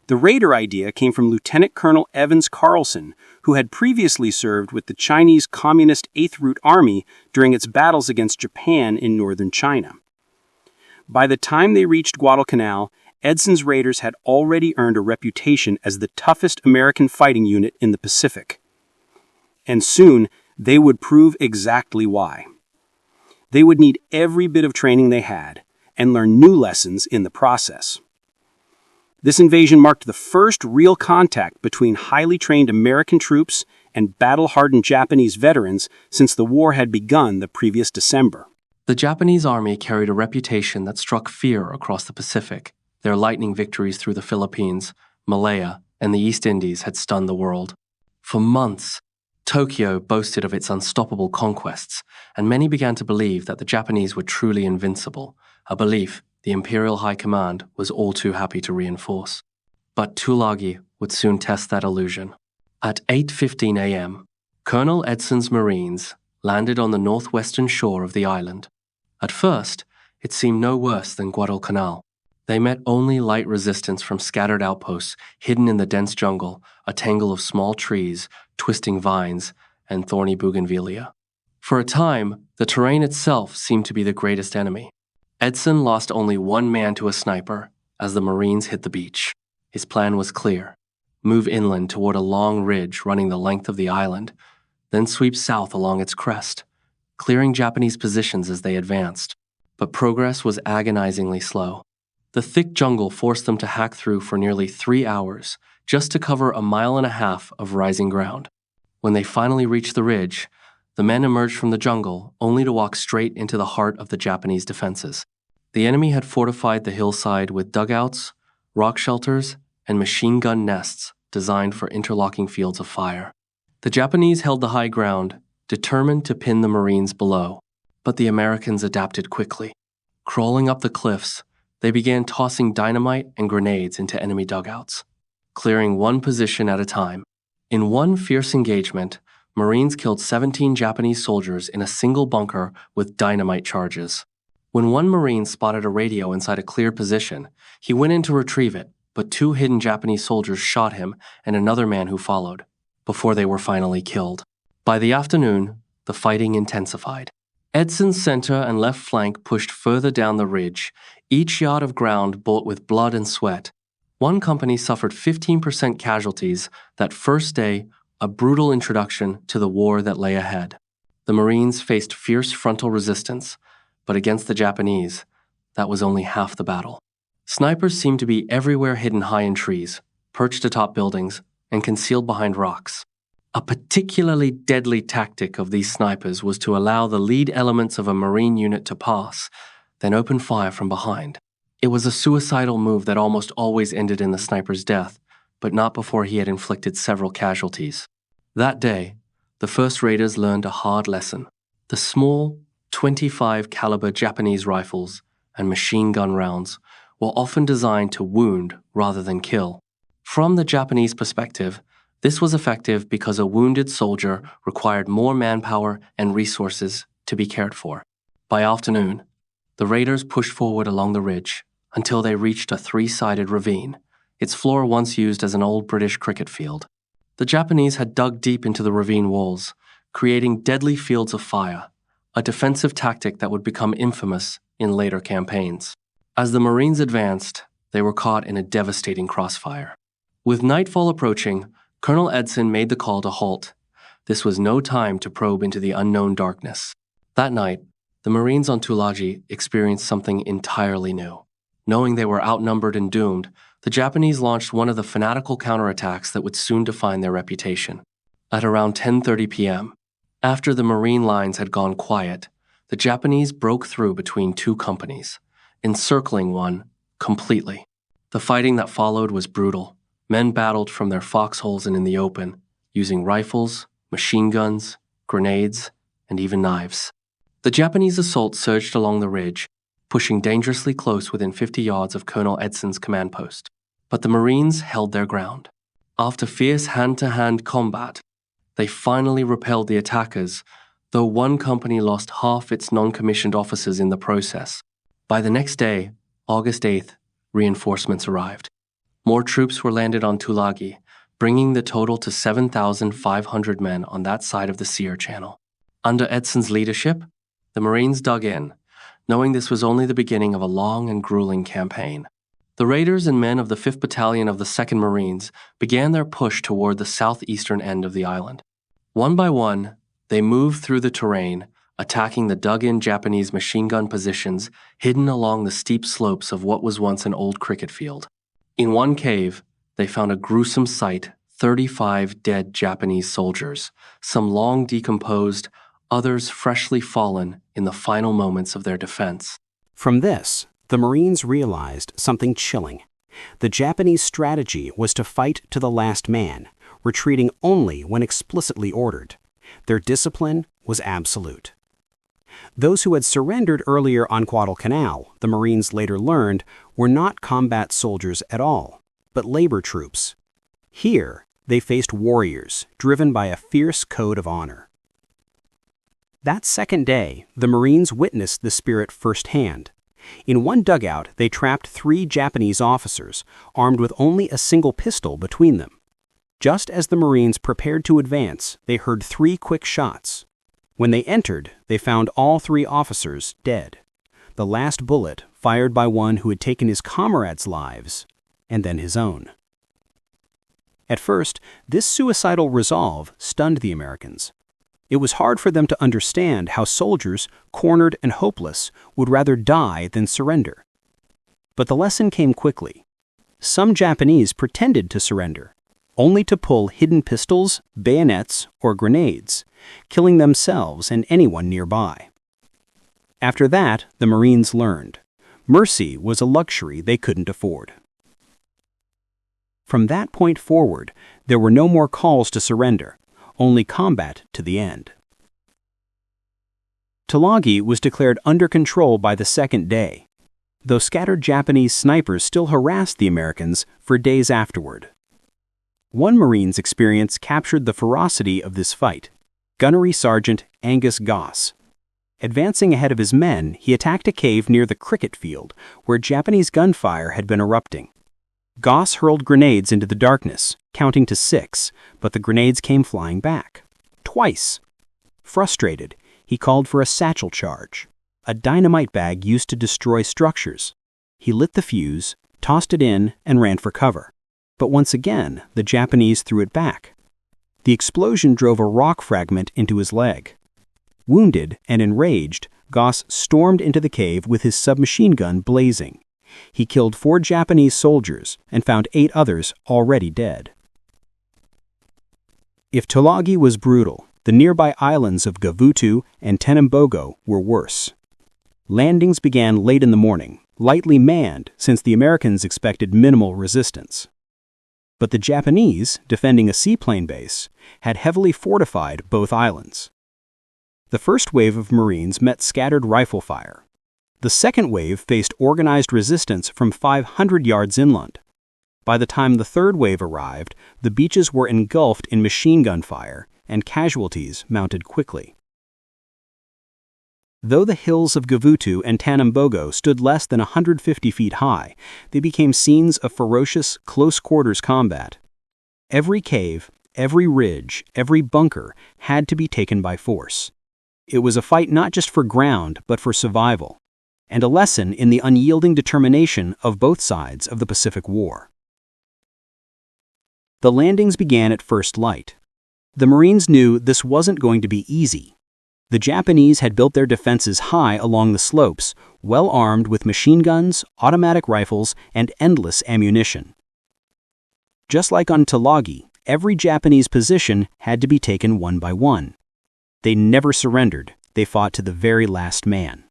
B: The Raider idea came from Lieutenant Colonel Evans Carlson, who had previously served with the Chinese Communist 8th Route Army during its battles against Japan in northern China. By the time they reached Guadalcanal, Edson's Raiders had already earned a reputation as the toughest American fighting unit in the Pacific. And soon, they would prove exactly why. They would need every bit of training they had, and learn new lessons in the process. This invasion marked the first real contact between highly trained American troops and battle-hardened Japanese veterans since the war had begun the previous December.
A: The Japanese army carried a reputation that struck fear across the Pacific. Their lightning victories through the Philippines, Malaya, and the East Indies had stunned the world. For months, Tokyo boasted of its unstoppable conquests, and many began to believe that the Japanese were truly invincible, a belief the Imperial High Command was all too happy to reinforce. But Tulagi would soon test that illusion. At 8:15 a.m., Colonel Edson's Marines landed on the northwestern shore of the island. At first, it seemed no worse than Guadalcanal. They met only light resistance from scattered outposts hidden in the dense jungle, a tangle of small trees, twisting vines, and thorny bougainvillea. For a time, the terrain itself seemed to be the greatest enemy. Edson lost only one man to a sniper as the Marines hit the beach. His plan was clear: move inland toward a long ridge running the length of the island, then sweep south along its crest, clearing Japanese positions as they advanced. But progress was agonizingly slow. The thick jungle forced them to hack through for nearly 3 hours just to cover 1.5 miles of rising ground. When they finally reached the ridge, the men emerged from the jungle only to walk straight into the heart of the Japanese defenses. The enemy had fortified the hillside with dugouts, rock shelters, and machine gun nests designed for interlocking fields of fire. The Japanese held the high ground, determined to pin the Marines below, but the Americans adapted quickly. Crawling up the cliffs, they began tossing dynamite and grenades into enemy dugouts, clearing one position at a time. In one fierce engagement, Marines killed 17 Japanese soldiers in a single bunker with dynamite charges. When one Marine spotted a radio inside a clear position, he went in to retrieve it, but 2 hidden Japanese soldiers shot him and another man who followed, before they were finally killed. By the afternoon, the fighting intensified. Edson's center and left flank pushed further down the ridge, each yard of ground bought with blood and sweat. One company suffered 15% casualties that first day, a brutal introduction to the war that lay ahead. The Marines faced fierce frontal resistance, but against the Japanese, that was only half the battle. Snipers seemed to be everywhere, hidden high in trees, perched atop buildings, and concealed behind rocks. A particularly deadly tactic of these snipers was to allow the lead elements of a Marine unit to pass, then open fire from behind. It was a suicidal move that almost always ended in the sniper's death, but not before he had inflicted several casualties. That day, the first raiders learned a hard lesson. The small, .25 caliber Japanese rifles and machine gun rounds were often designed to wound rather than kill. From the Japanese perspective, this was effective because a wounded soldier required more manpower and resources to be cared for. By afternoon, the raiders pushed forward along the ridge until they reached a 3-sided ravine, its floor once used as an old British cricket field. The Japanese had dug deep into the ravine walls, creating deadly fields of fire, a defensive tactic that would become infamous in later campaigns. As the Marines advanced, they were caught in a devastating crossfire. With nightfall approaching, Colonel Edson made the call to halt. This was no time to probe into the unknown darkness. That night, the Marines on Tulagi experienced something entirely new. Knowing they were outnumbered and doomed, the Japanese launched one of the fanatical counterattacks that would soon define their reputation. At around 10:30 p.m., after the Marine lines had gone quiet, the Japanese broke through between 2 companies, encircling one completely. The fighting that followed was brutal. Men battled from their foxholes and in the open, using rifles, machine guns, grenades, and even knives. The Japanese assault surged along the ridge, pushing dangerously close within 50 yards of Colonel Edson's command post. But the Marines held their ground. After fierce hand-to-hand combat, they finally repelled the attackers, though one company lost half its non-commissioned officers in the process. By the next day, August 8th, reinforcements arrived. More troops were landed on Tulagi, bringing the total to 7,500 men on that side of the Seer Channel. Under Edson's leadership, the Marines dug in, knowing this was only the beginning of a long and grueling campaign. The raiders and men of the 5th Battalion of the 2nd Marines began their push toward the southeastern end of the island. One by one, they moved through the terrain, attacking the dug-in Japanese machine gun positions hidden along the steep slopes of what was once an old cricket field. In one cave, they found a gruesome sight: 35 dead Japanese soldiers, some long decomposed, others freshly fallen in the final moments of their defense.
C: From this, the Marines realized something chilling. The Japanese strategy was to fight to the last man, retreating only when explicitly ordered. Their discipline was absolute. Those who had surrendered earlier on Guadalcanal, the Marines later learned, were not combat soldiers at all, but labor troops. Here, they faced warriors, driven by a fierce code of honor. That second day, the Marines witnessed the spirit firsthand. In one dugout, they trapped 3 Japanese officers, armed with only a single pistol between them. Just as the Marines prepared to advance, they heard 3 quick shots. When they entered, they found all 3 officers dead. The last bullet fired by one who had taken his comrades' lives, and then his own. At first, this suicidal resolve stunned the Americans. It was hard for them to understand how soldiers, cornered and hopeless, would rather die than surrender. But the lesson came quickly. Some Japanese pretended to surrender, only to pull hidden pistols, bayonets, or grenades, killing themselves and anyone nearby. After that, the Marines learned. Mercy was a luxury they couldn't afford. From that point forward, there were no more calls to surrender, only combat to the end. Tulagi was declared under control by the second day, though scattered Japanese snipers still harassed the Americans for days afterward. One Marine's experience captured the ferocity of this fight. Gunnery Sergeant Angus Goss. Advancing ahead of his men, he attacked a cave near the cricket field where Japanese gunfire had been erupting. Goss hurled grenades into the darkness, counting to 6, but the grenades came flying back. Twice. Frustrated, he called for a satchel charge, a dynamite bag used to destroy structures. He lit the fuse, tossed it in, and ran for cover. But once again, the Japanese threw it back. The explosion drove a rock fragment into his leg. Wounded and enraged, Goss stormed into the cave with his submachine gun blazing. He killed 4 Japanese soldiers and found 8 others already dead. If Tulagi was brutal, the nearby islands of Guadalcanal and Tenambogo were worse. Landings began late in the morning, lightly manned since the Americans expected minimal resistance. But the Japanese, defending a seaplane base, had heavily fortified both islands. The first wave of Marines met scattered rifle fire. The second wave faced organized resistance from 500 yards inland. By the time the third wave arrived, the beaches were engulfed in machine gun fire, and casualties mounted quickly. Though the hills of Guadalcanal and Tenambogo stood less than 150 feet high, they became scenes of ferocious, close-quarters combat. Every cave, every ridge, every bunker had to be taken by force. It was a fight not just for ground, but for survival, and a lesson in the unyielding determination of both sides of the Pacific War. The landings began at first light. The Marines knew this wasn't going to be easy. The Japanese had built their defenses high along the slopes, well armed with machine guns, automatic rifles, and endless ammunition. Just like on Tulagi, every Japanese position had to be taken one by one. They never surrendered. They fought to the very last man.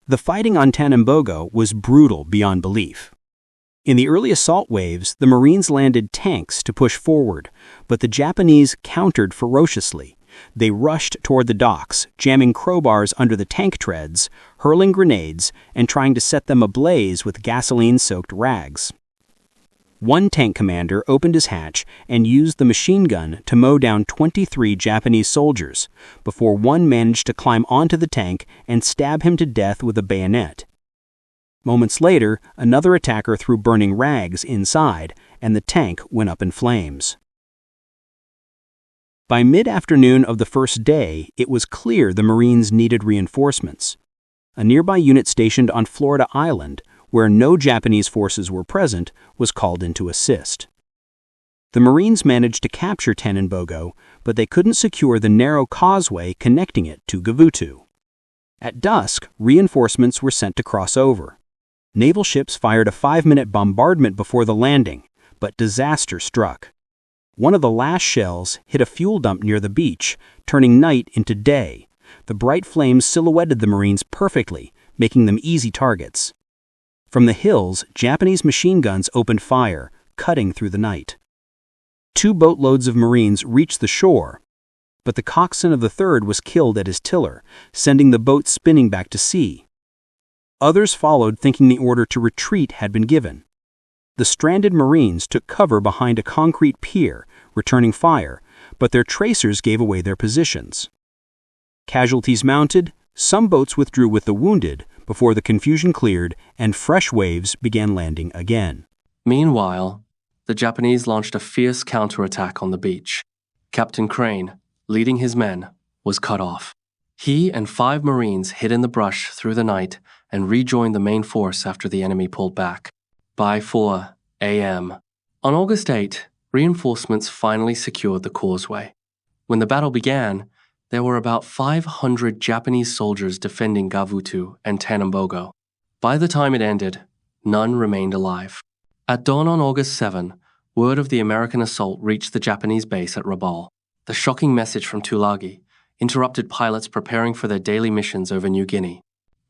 C: The fighting on Tenambogo was brutal beyond belief. In the early assault waves, the Marines landed tanks to push forward, but the Japanese countered ferociously. They rushed toward the docks, jamming crowbars under the tank treads, hurling grenades, and trying to set them ablaze with gasoline-soaked rags. One tank commander opened his hatch and used the machine gun to mow down 23 Japanese soldiers, before one managed to climb onto the tank and stab him to death with a bayonet. Moments later, another attacker threw burning rags inside, and the tank went up in flames. By mid-afternoon of the first day, it was clear the Marines needed reinforcements. A nearby unit stationed on Florida Island, where no Japanese forces were present, was called in to assist. The Marines managed to capture Tenambogo, but they couldn't secure the narrow causeway connecting it to Guadalcanal. At dusk, reinforcements were sent to cross over. Naval ships fired a 5-minute bombardment before the landing, but disaster struck. One of the last shells hit a fuel dump near the beach, turning night into day. The bright flames silhouetted the Marines perfectly, making them easy targets. From the hills, Japanese machine guns opened fire, cutting through the night. 2 boatloads of Marines reached the shore, but the coxswain of the third was killed at his tiller, sending the boat spinning back to sea. Others followed, thinking the order to retreat had been given. The stranded Marines took cover behind a concrete pier, returning fire, but their tracers gave away their positions. Casualties mounted, some boats withdrew with the wounded before the confusion cleared and fresh waves began landing again.
A: Meanwhile, the Japanese launched a fierce counterattack on the beach. Captain Crane, leading his men, was cut off. He and 5 Marines hid in the brush through the night and rejoined the main force after the enemy pulled back. By 4 a.m. On August 8, reinforcements finally secured the causeway. When the battle began, there were about 500 Japanese soldiers defending Gavutu and Tanambogo. By the time it ended, none remained alive. At dawn on August 7, word of the American assault reached the Japanese base at Rabaul. The shocking message from Tulagi interrupted pilots preparing for their daily missions over New Guinea.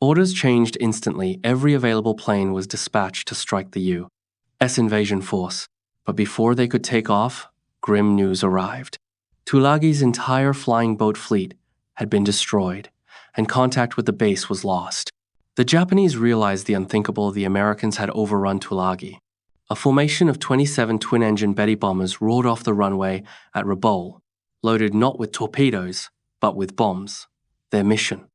A: Orders changed instantly. Every available plane was dispatched to strike the U.S. invasion force. But before they could take off, grim news arrived. Tulagi's entire flying boat fleet had been destroyed, and contact with the base was lost. The Japanese realized the unthinkable. The Americans had overrun Tulagi. A formation of 27 twin-engine Betty bombers roared off the runway at Rabaul, loaded not with torpedoes, but with bombs. Their mission: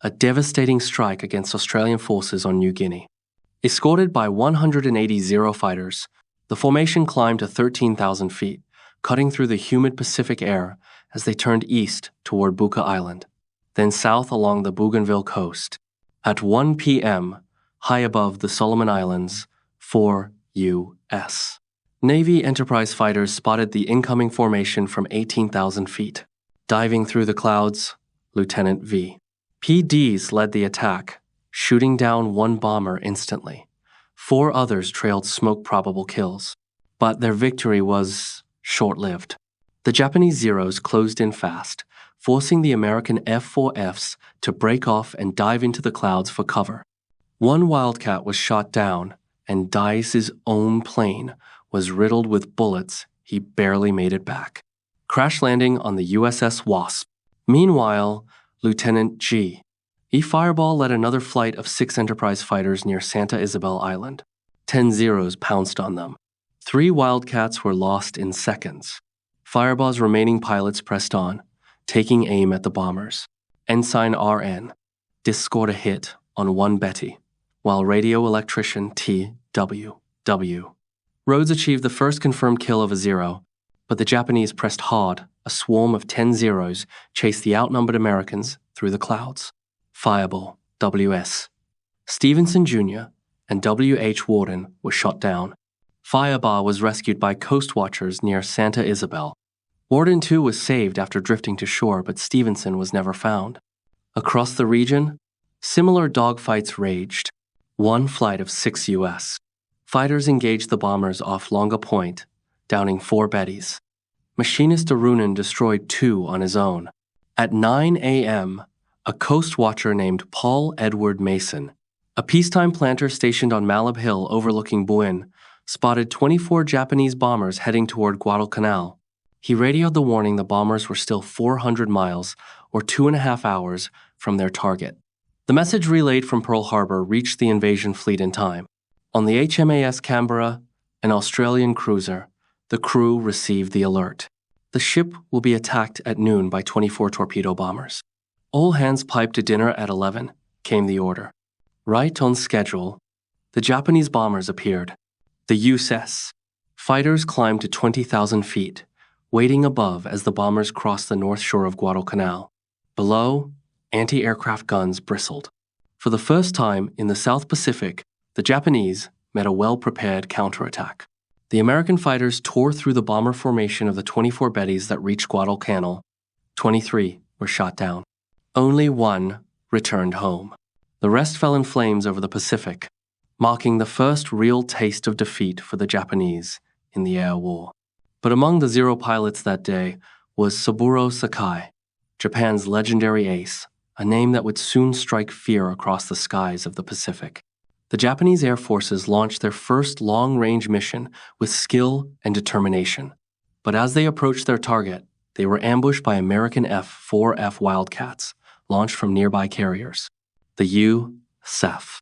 A: a devastating strike against Australian forces on New Guinea. Escorted by 180 Zero fighters, the formation climbed to 13,000 feet, cutting through the humid Pacific air as they turned east toward Buka Island, then south along the Bougainville coast. At 1 p.m., high above the Solomon Islands, 4 U.S. Navy Enterprise fighters spotted the incoming formation from 18,000 feet. Diving through the clouds, Lieutenant V. PDs led the attack, shooting down 1 bomber instantly. 4 others trailed smoke-probable kills, but their victory was short-lived. The Japanese Zeros closed in fast, forcing the American F-4Fs to break off and dive into the clouds for cover. 1 Wildcat was shot down, and Dice's own plane was riddled with bullets. He barely made it back, crash landing on the USS Wasp. Meanwhile, Lieutenant G. E. Fireball led another flight of 6 Enterprise fighters near Santa Isabel Island. 10 Zeros pounced on them. 3 Wildcats were lost in seconds. Fireball's remaining pilots pressed on, taking aim at the bombers. Ensign R.N. scored a hit on 1 Betty, while radio electrician T.W.W. Rhodes achieved the first confirmed kill of a Zero, but the Japanese pressed hard. A swarm of 10 Zeros chased the outnumbered Americans through the clouds. Fireball, W.S. Stevenson Jr. and W.H. Warden were shot down. Firebar was rescued by coast watchers near Santa Isabel. Warden, too, was saved after drifting to shore, but Stevenson was never found. Across the region, similar dogfights raged. 1 flight of 6 U.S. fighters engaged the bombers off Longa Point, downing 4 Bettys. Machinist Arunan destroyed 2 on his own. At 9 a.m., a coast watcher named Paul Edward Mason, a peacetime planter stationed on Malab Hill overlooking Buin, spotted 24 Japanese bombers heading toward Guadalcanal. He radioed the warning the bombers were still 400 miles, or 2.5 hours, from their target. The message relayed from Pearl Harbor reached the invasion fleet in time. On the HMAS Canberra, an Australian cruiser, the crew received the alert. The ship will be attacked at noon by 24 torpedo bombers. All hands piped to dinner at 11, came the order. Right on schedule, the Japanese bombers appeared. The USS. Fighters climbed to 20,000 feet, waiting above as the bombers crossed the north shore of Guadalcanal. Below, anti-aircraft guns bristled. For the first time in the South Pacific, the Japanese met a well-prepared counterattack. The American fighters tore through the bomber formation of the 24 Bettys that reached Guadalcanal. 23 were shot down. Only 1 returned home. The rest fell in flames over the Pacific, marking the first real taste of defeat for the Japanese in the air war. But among the Zero pilots that day was Saburo Sakai, Japan's legendary ace, a name that would soon strike fear across the skies of the Pacific. The Japanese Air Forces launched their first long-range mission with skill and determination. But as they approached their target, they were ambushed by American F-4F Wildcats, launched from nearby carriers, the U-SEF.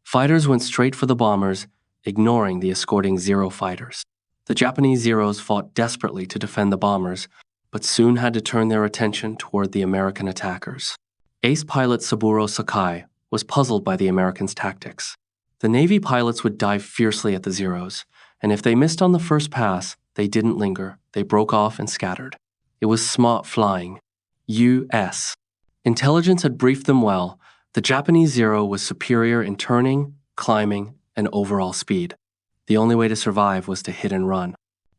A: Fighters went straight for the bombers, ignoring the escorting Zero fighters. The Japanese Zeros fought desperately to defend the bombers, but soon had to turn their attention toward the American attackers. Ace pilot Saburo Sakai was puzzled by the Americans' tactics. The Navy pilots would dive fiercely at the Zeros, and if they missed on the first pass, they didn't linger. They broke off and scattered. It was smart flying. U.S. Intelligence had briefed them well. The Japanese Zero was superior in turning, climbing, and overall speed. The only way to survive was to hit and run.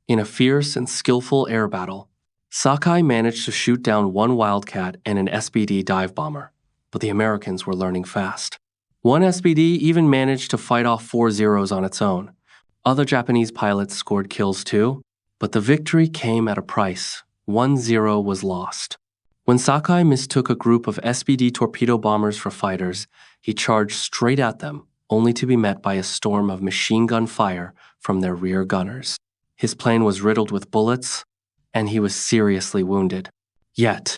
A: In a fierce and skillful air battle, Sakai managed to shoot down one Wildcat and an SBD dive bomber, but the Americans were learning fast. One SBD even managed to fight off 4 Zeros on its own. Other Japanese pilots scored kills too, but the victory came at a price. 1 Zero was lost. When Sakai mistook a group of SBD torpedo bombers for fighters, he charged straight at them, only to be met by a storm of machine gun fire from their rear gunners. His plane was riddled with bullets, and he was seriously wounded. Yet,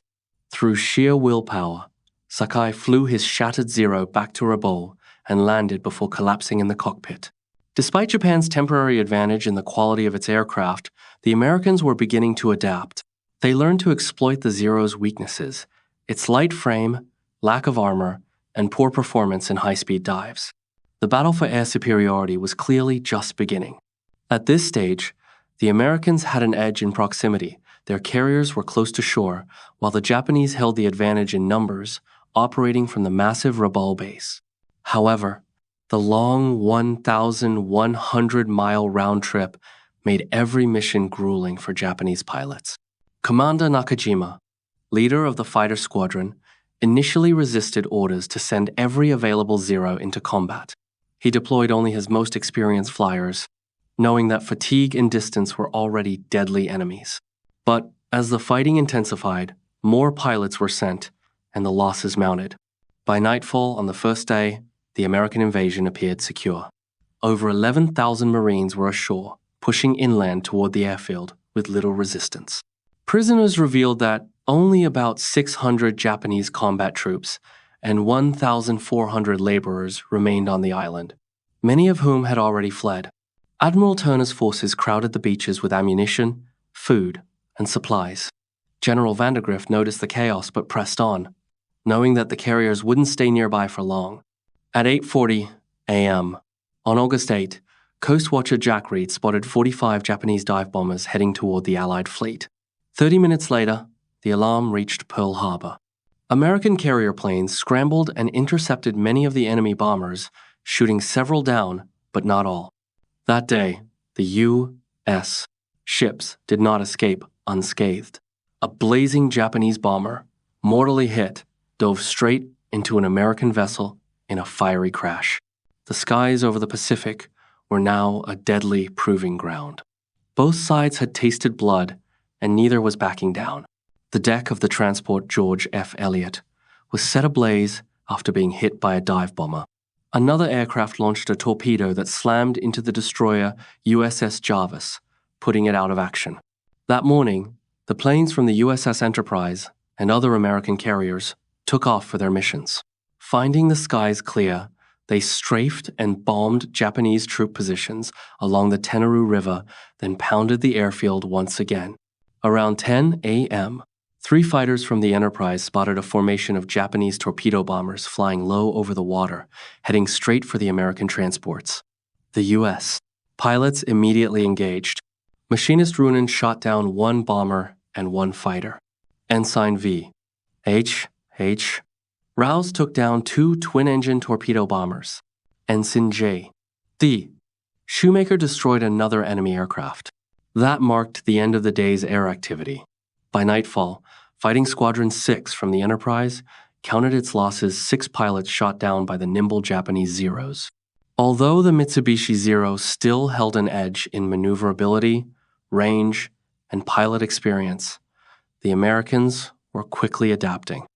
A: through sheer willpower, Sakai flew his shattered Zero back to Rabaul and landed before collapsing in the cockpit. Despite Japan's temporary advantage in the quality of its aircraft, the Americans were beginning to adapt. They learned to exploit the Zero's weaknesses, its light frame, lack of armor, and poor performance in high-speed dives. The battle for air superiority was clearly just beginning. At this stage, the Americans had an edge in proximity. Their carriers were close to shore, while the Japanese held the advantage in numbers, operating from the massive Rabaul base. However, the long 1,100-mile round trip made every mission grueling for Japanese pilots. Commander Nakajima, leader of the fighter squadron, initially resisted orders to send every available Zero into combat. He deployed only his most experienced flyers, knowing that fatigue and distance were already deadly enemies. But as the fighting intensified, more pilots were sent, and the losses mounted. By nightfall on the first day, the American invasion appeared secure. Over 11,000 Marines were ashore, pushing inland toward the airfield with little resistance. Prisoners revealed that only about 600 Japanese combat troops and 1,400 laborers remained on the island, many of whom had already fled. Admiral Turner's forces crowded the beaches with ammunition, food, and supplies. General Vandergrift noticed the chaos but pressed on, knowing that the carriers wouldn't stay nearby for long. At 8:40 a.m. on August 8, Coast Watcher Jack Reed spotted 45 Japanese dive bombers heading toward the Allied fleet. 30 minutes later, the alarm reached Pearl Harbor. American carrier planes scrambled and intercepted many of the enemy bombers, shooting several down, but not all. That day, the U.S. ships did not escape unscathed. A blazing Japanese bomber, mortally hit, dove straight into an American vessel in a fiery crash. The skies over the Pacific were now a deadly proving ground. Both sides had tasted blood, and neither was backing down. The deck of the transport George F. Elliott was set ablaze after being hit by a dive bomber. Another aircraft launched a torpedo that slammed into the destroyer USS Jarvis, putting it out of action. That morning, the planes from the USS Enterprise and other American carriers took off for their missions. Finding the skies clear, they strafed and bombed Japanese troop positions along the Tenaru River, then pounded the airfield once again. Around 10 a.m., 3 fighters from the Enterprise spotted a formation of Japanese torpedo bombers flying low over the water, heading straight for the American transports. The U.S. pilots immediately engaged. Machinist Runin shot down 1 bomber and 1 fighter. Ensign V. H. Rouse took down 2 twin-engine torpedo bombers. Ensign J. D. Shoemaker destroyed another enemy aircraft. That marked the end of the day's air activity. By nightfall, Fighting Squadron 6 from the Enterprise counted its losses 6 pilots shot down by the nimble Japanese Zeros. Although the Mitsubishi Zero still held an edge in maneuverability, range, and pilot experience. The Americans were quickly adapting.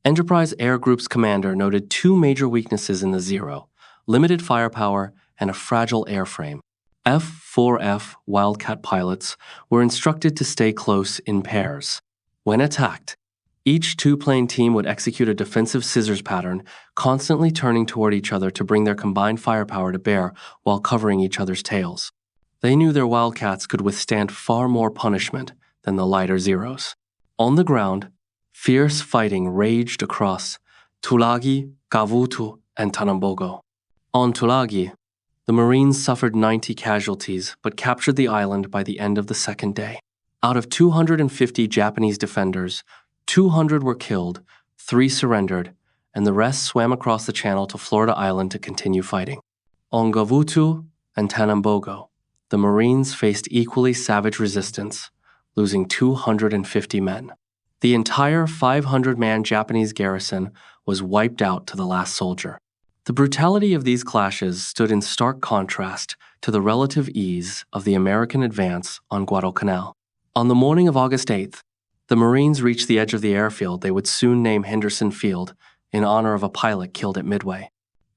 A: Enterprise Air Group's commander noted two major weaknesses in the Zero: limited firepower and a fragile airframe. F-4F Wildcat pilots were instructed to stay close in pairs. When attacked, each two-plane team would execute a defensive scissors pattern, constantly turning toward each other to bring their combined firepower to bear while covering each other's tails. They knew their Wildcats could withstand far more punishment than the lighter Zeros. On the ground, fierce fighting raged across Tulagi, Gavutu, and Tanambogo. On Tulagi, the Marines suffered 90 casualties but captured the island by the end of the second day. Out of 250 Japanese defenders, 200 were killed, 3 surrendered, and the rest swam across the channel to Florida Island to continue fighting. On Gavutu and Tanambogo, the Marines faced equally savage resistance, losing 250 men. The entire 500-man Japanese garrison was wiped out to the last soldier. The brutality of these clashes stood in stark contrast to the relative ease of the American advance on Guadalcanal. On the morning of August 8th, the Marines reached the edge of the airfield they would soon name Henderson Field in honor of a pilot killed at Midway.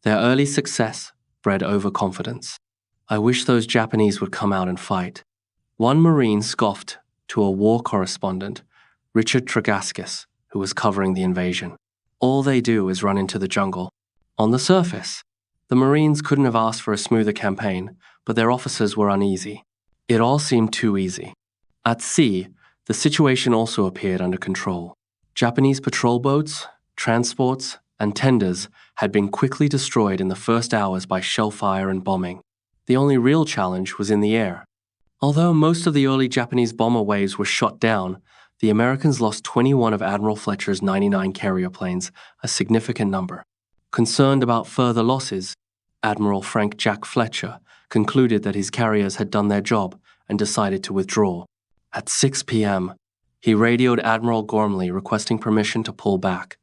A: Their early success bred overconfidence. "I wish those Japanese would come out and fight." One Marine scoffed to a war correspondent, Richard Tregaskis, who was covering the invasion. "All they do is run into the jungle." On the surface, the Marines couldn't have asked for a smoother campaign, but their officers were uneasy. It all seemed too easy. At sea, the situation also appeared under control. Japanese patrol boats, transports, and tenders had been quickly destroyed in the first hours by shellfire and bombing. The only real challenge was in the air. Although most of the early Japanese bomber waves were shot down, the Americans lost 21 of Admiral Fletcher's 99 carrier planes, a significant number. Concerned about further losses, Admiral Frank Jack Fletcher concluded that his carriers had done their job and decided to withdraw. At 6 p.m., he radioed Admiral Gormley requesting permission to pull back,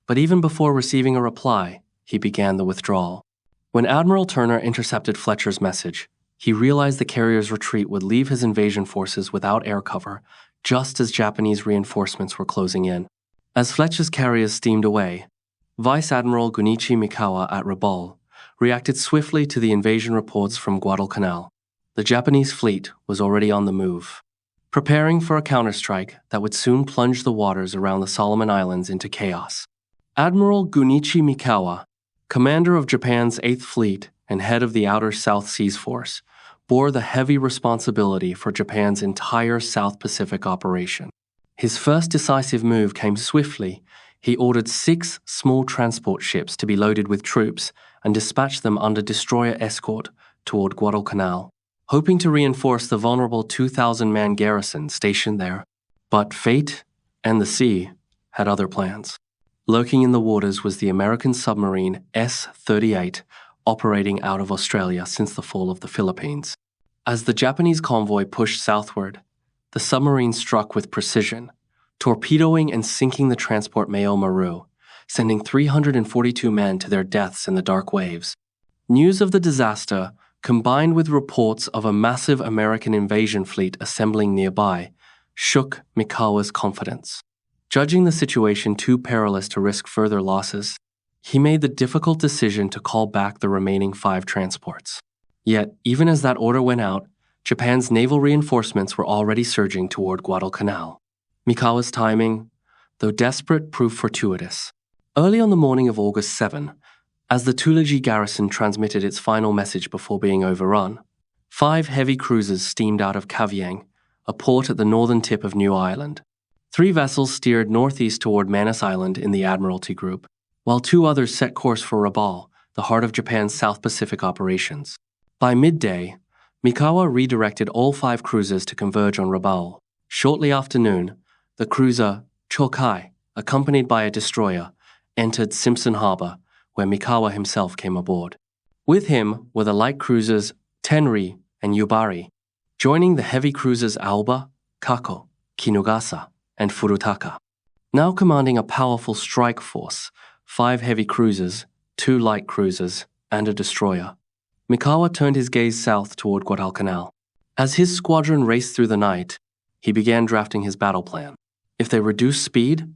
A: but even before receiving a reply, he began the withdrawal. When Admiral Turner intercepted Fletcher's message, he realized the carrier's retreat would leave his invasion forces without air cover, just as Japanese reinforcements were closing in. As Fletcher's carriers steamed away, Vice Admiral Gunichi Mikawa at Rabaul reacted swiftly to the invasion reports from Guadalcanal. The Japanese fleet was already on the move, preparing for a counterstrike that would soon plunge the waters around the Solomon Islands into chaos. Admiral Gunichi Mikawa, commander of Japan's 8th Fleet and head of the Outer South Seas Force, bore the heavy responsibility for Japan's entire South Pacific operation. His first decisive move came swiftly. He ordered 6 small transport ships to be loaded with troops and dispatched them under destroyer escort toward Guadalcanal, hoping to reinforce the vulnerable 2,000-man garrison stationed there. But fate and the sea had other plans. Lurking in the waters was the American submarine S-38, operating out of Australia since the fall of the Philippines. As the Japanese convoy pushed southward, the submarine struck with precision, torpedoing and sinking the transport Meo Maru, sending 342 men to their deaths in the dark waves. News of the disaster, combined with reports of a massive American invasion fleet assembling nearby, shook Mikawa's confidence. Judging the situation too perilous to risk further losses, he made the difficult decision to call back the remaining 5 transports. Yet, even as that order went out, Japan's naval reinforcements were already surging toward Guadalcanal. Mikawa's timing, though desperate, proved fortuitous. Early on the morning of August 7, as the Tulagi garrison transmitted its final message before being overrun, 5 heavy cruisers steamed out of Cavien, a port at the northern tip of New Ireland. 3 vessels steered northeast toward Manus Island in the Admiralty Group, while 2 others set course for Rabaul, the heart of Japan's South Pacific operations. By midday, Mikawa redirected all 5 cruisers to converge on Rabaul. Shortly after noon, the cruiser Chokai, accompanied by a destroyer, entered Simpson Harbor, where Mikawa himself came aboard. With him were the light cruisers Tenri and Yubari, joining the heavy cruisers Aoba, Kako, Kinugasa, and Furutaka. Now commanding a powerful strike force, 5 heavy cruisers, 2 light cruisers, and a destroyer, Mikawa turned his gaze south toward Guadalcanal. As his squadron raced through the night, He began drafting his battle plan. If they reduced speed,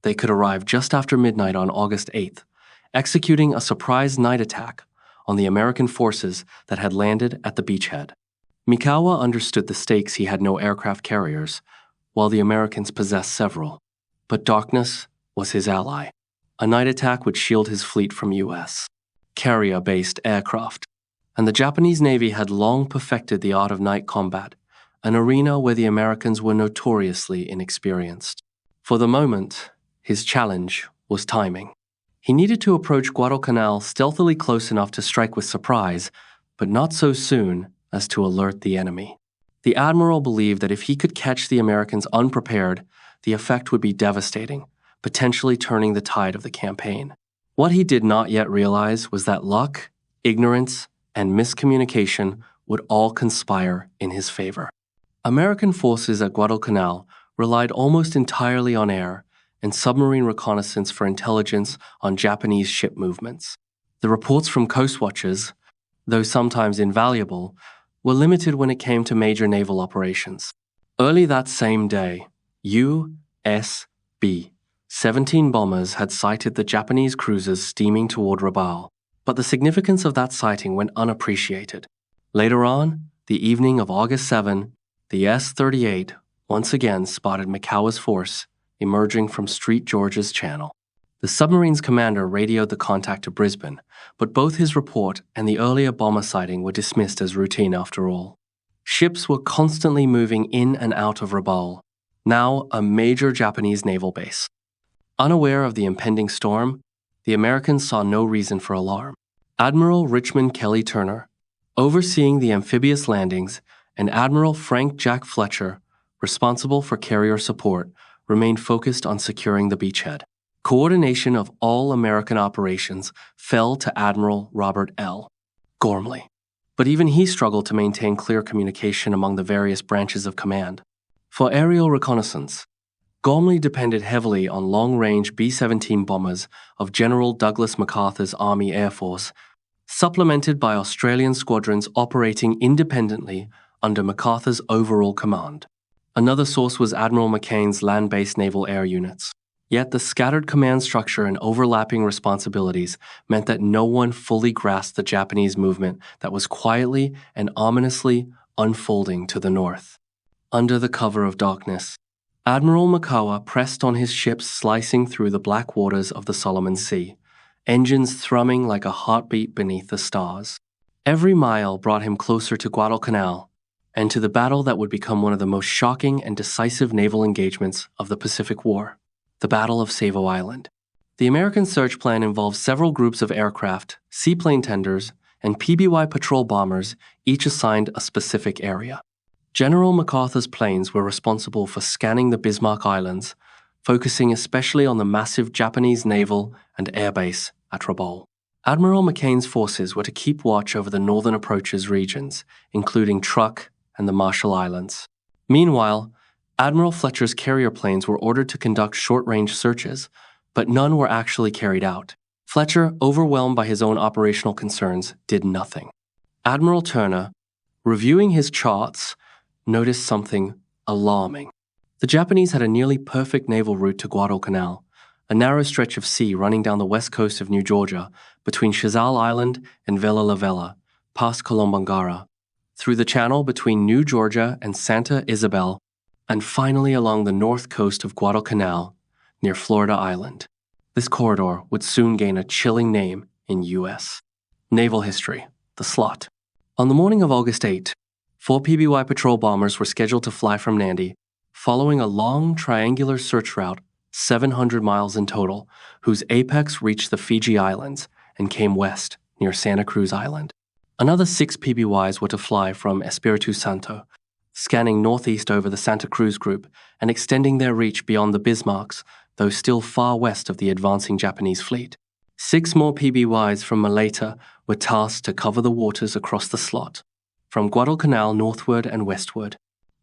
A: they could arrive just after midnight on August 8th, executing a surprise night attack on the American forces that had landed at the beachhead. Mikawa understood the stakes. He had no aircraft carriers, while the Americans possessed several. But darkness was his ally. A night attack would shield his fleet from U.S. carrier-based aircraft. And the Japanese Navy had long perfected the art of night combat, an arena where the Americans were notoriously inexperienced. For the moment, his challenge was timing. He needed to approach Guadalcanal stealthily close enough to strike with surprise, but not so soon as to alert the enemy. The admiral believed that if he could catch the Americans unprepared, the effect would be devastating, potentially turning the tide of the campaign. What he did not yet realize was that luck, ignorance, and miscommunication would all conspire in his favor. American forces at Guadalcanal relied almost entirely on air and submarine reconnaissance for intelligence on Japanese ship movements. The reports from coast watchers, though sometimes invaluable, were limited when it came to major naval operations. Early that same day, U.S.B. 17 bombers had sighted the Japanese cruisers steaming toward Rabaul, but the significance of that sighting went unappreciated. Later on, the evening of August 7, the S-38 once again spotted Mikawa's force emerging from Street George's channel. The submarine's commander radioed the contact to Brisbane, but both his report and the earlier bomber sighting were dismissed as routine after all. Ships were constantly moving in and out of Rabaul, now a major Japanese naval base. Unaware of the impending storm, the Americans saw no reason for alarm. Admiral Richmond Kelly Turner, overseeing the amphibious landings, and Admiral Frank Jack Fletcher, responsible for carrier support, remained focused on securing the beachhead. Coordination of all American operations fell to Admiral Robert L. Gormley, but even he struggled to maintain clear communication among the various branches of command. For aerial reconnaissance, Gormley depended heavily on long-range B-17 bombers of General Douglas MacArthur's Army Air Force, supplemented by Australian squadrons operating independently under MacArthur's overall command. Another source was Admiral McCain's land-based naval air units. Yet the scattered command structure and overlapping responsibilities meant that no one fully grasped the Japanese movement that was quietly and ominously unfolding to the north. Under the cover of darkness, Admiral Mikawa pressed on his ships slicing through the black waters of the Solomon Sea, engines thrumming like a heartbeat beneath the stars. Every mile brought him closer to Guadalcanal and to the battle that would become one of the most shocking and decisive naval engagements of the Pacific War, the Battle of Savo Island. The American search plan involved several groups of aircraft, seaplane tenders, and PBY patrol bombers, each assigned a specific area. General MacArthur's planes were responsible for scanning the Bismarck Islands, focusing especially on the massive Japanese naval and air base at Rabaul. Admiral McCain's forces were to keep watch over the northern approaches regions, including Truk and the Marshall Islands. Meanwhile, Admiral Fletcher's carrier planes were ordered to conduct short-range searches, but none were actually carried out. Fletcher, overwhelmed by his own operational concerns, did nothing. Admiral Turner, reviewing his charts, noticed something alarming. The Japanese had a nearly perfect naval route to Guadalcanal, a narrow stretch of sea running down the west coast of New Georgia between Chazal Island and Vella La Vella, past Colombangara, through the channel between New Georgia and Santa Isabel, and finally along the north coast of Guadalcanal near Florida Island. This corridor would soon gain a chilling name in U.S. naval history, the Slot. On the morning of August 8, 4 PBY patrol bombers were scheduled to fly from Nandi, following a long triangular search route, 700 miles in total, whose apex reached the Fiji Islands and came west near Santa Cruz Island. Another 6 PBYs were to fly from Espiritu Santo, scanning northeast over the Santa Cruz group and extending their reach beyond the Bismarcks, though still far west of the advancing Japanese fleet. 6 more PBYs from Maleta were tasked to cover the waters across the Slot, from Guadalcanal northward and westward.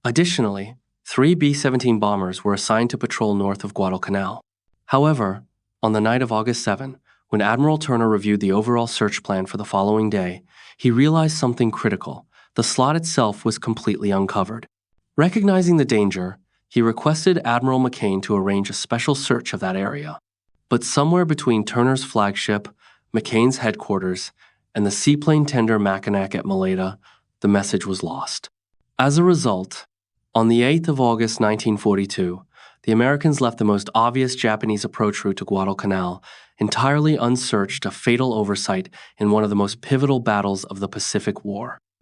A: Additionally, 3 B-17 bombers were assigned to patrol north of Guadalcanal. However, on the night of August 7, when Admiral Turner reviewed the overall search plan for the following day, he realized something critical. The Slot itself was completely uncovered. Recognizing the danger, he requested Admiral McCain to arrange a special search of that area. But somewhere between Turner's flagship, McCain's headquarters, and the seaplane tender Mackinac at Malaita, the message was lost. As a result, on the 8th of August 1942, the Americans left the most obvious Japanese approach route to Guadalcanal entirely unsearched, a fatal oversight in one of the most pivotal battles of the Pacific War.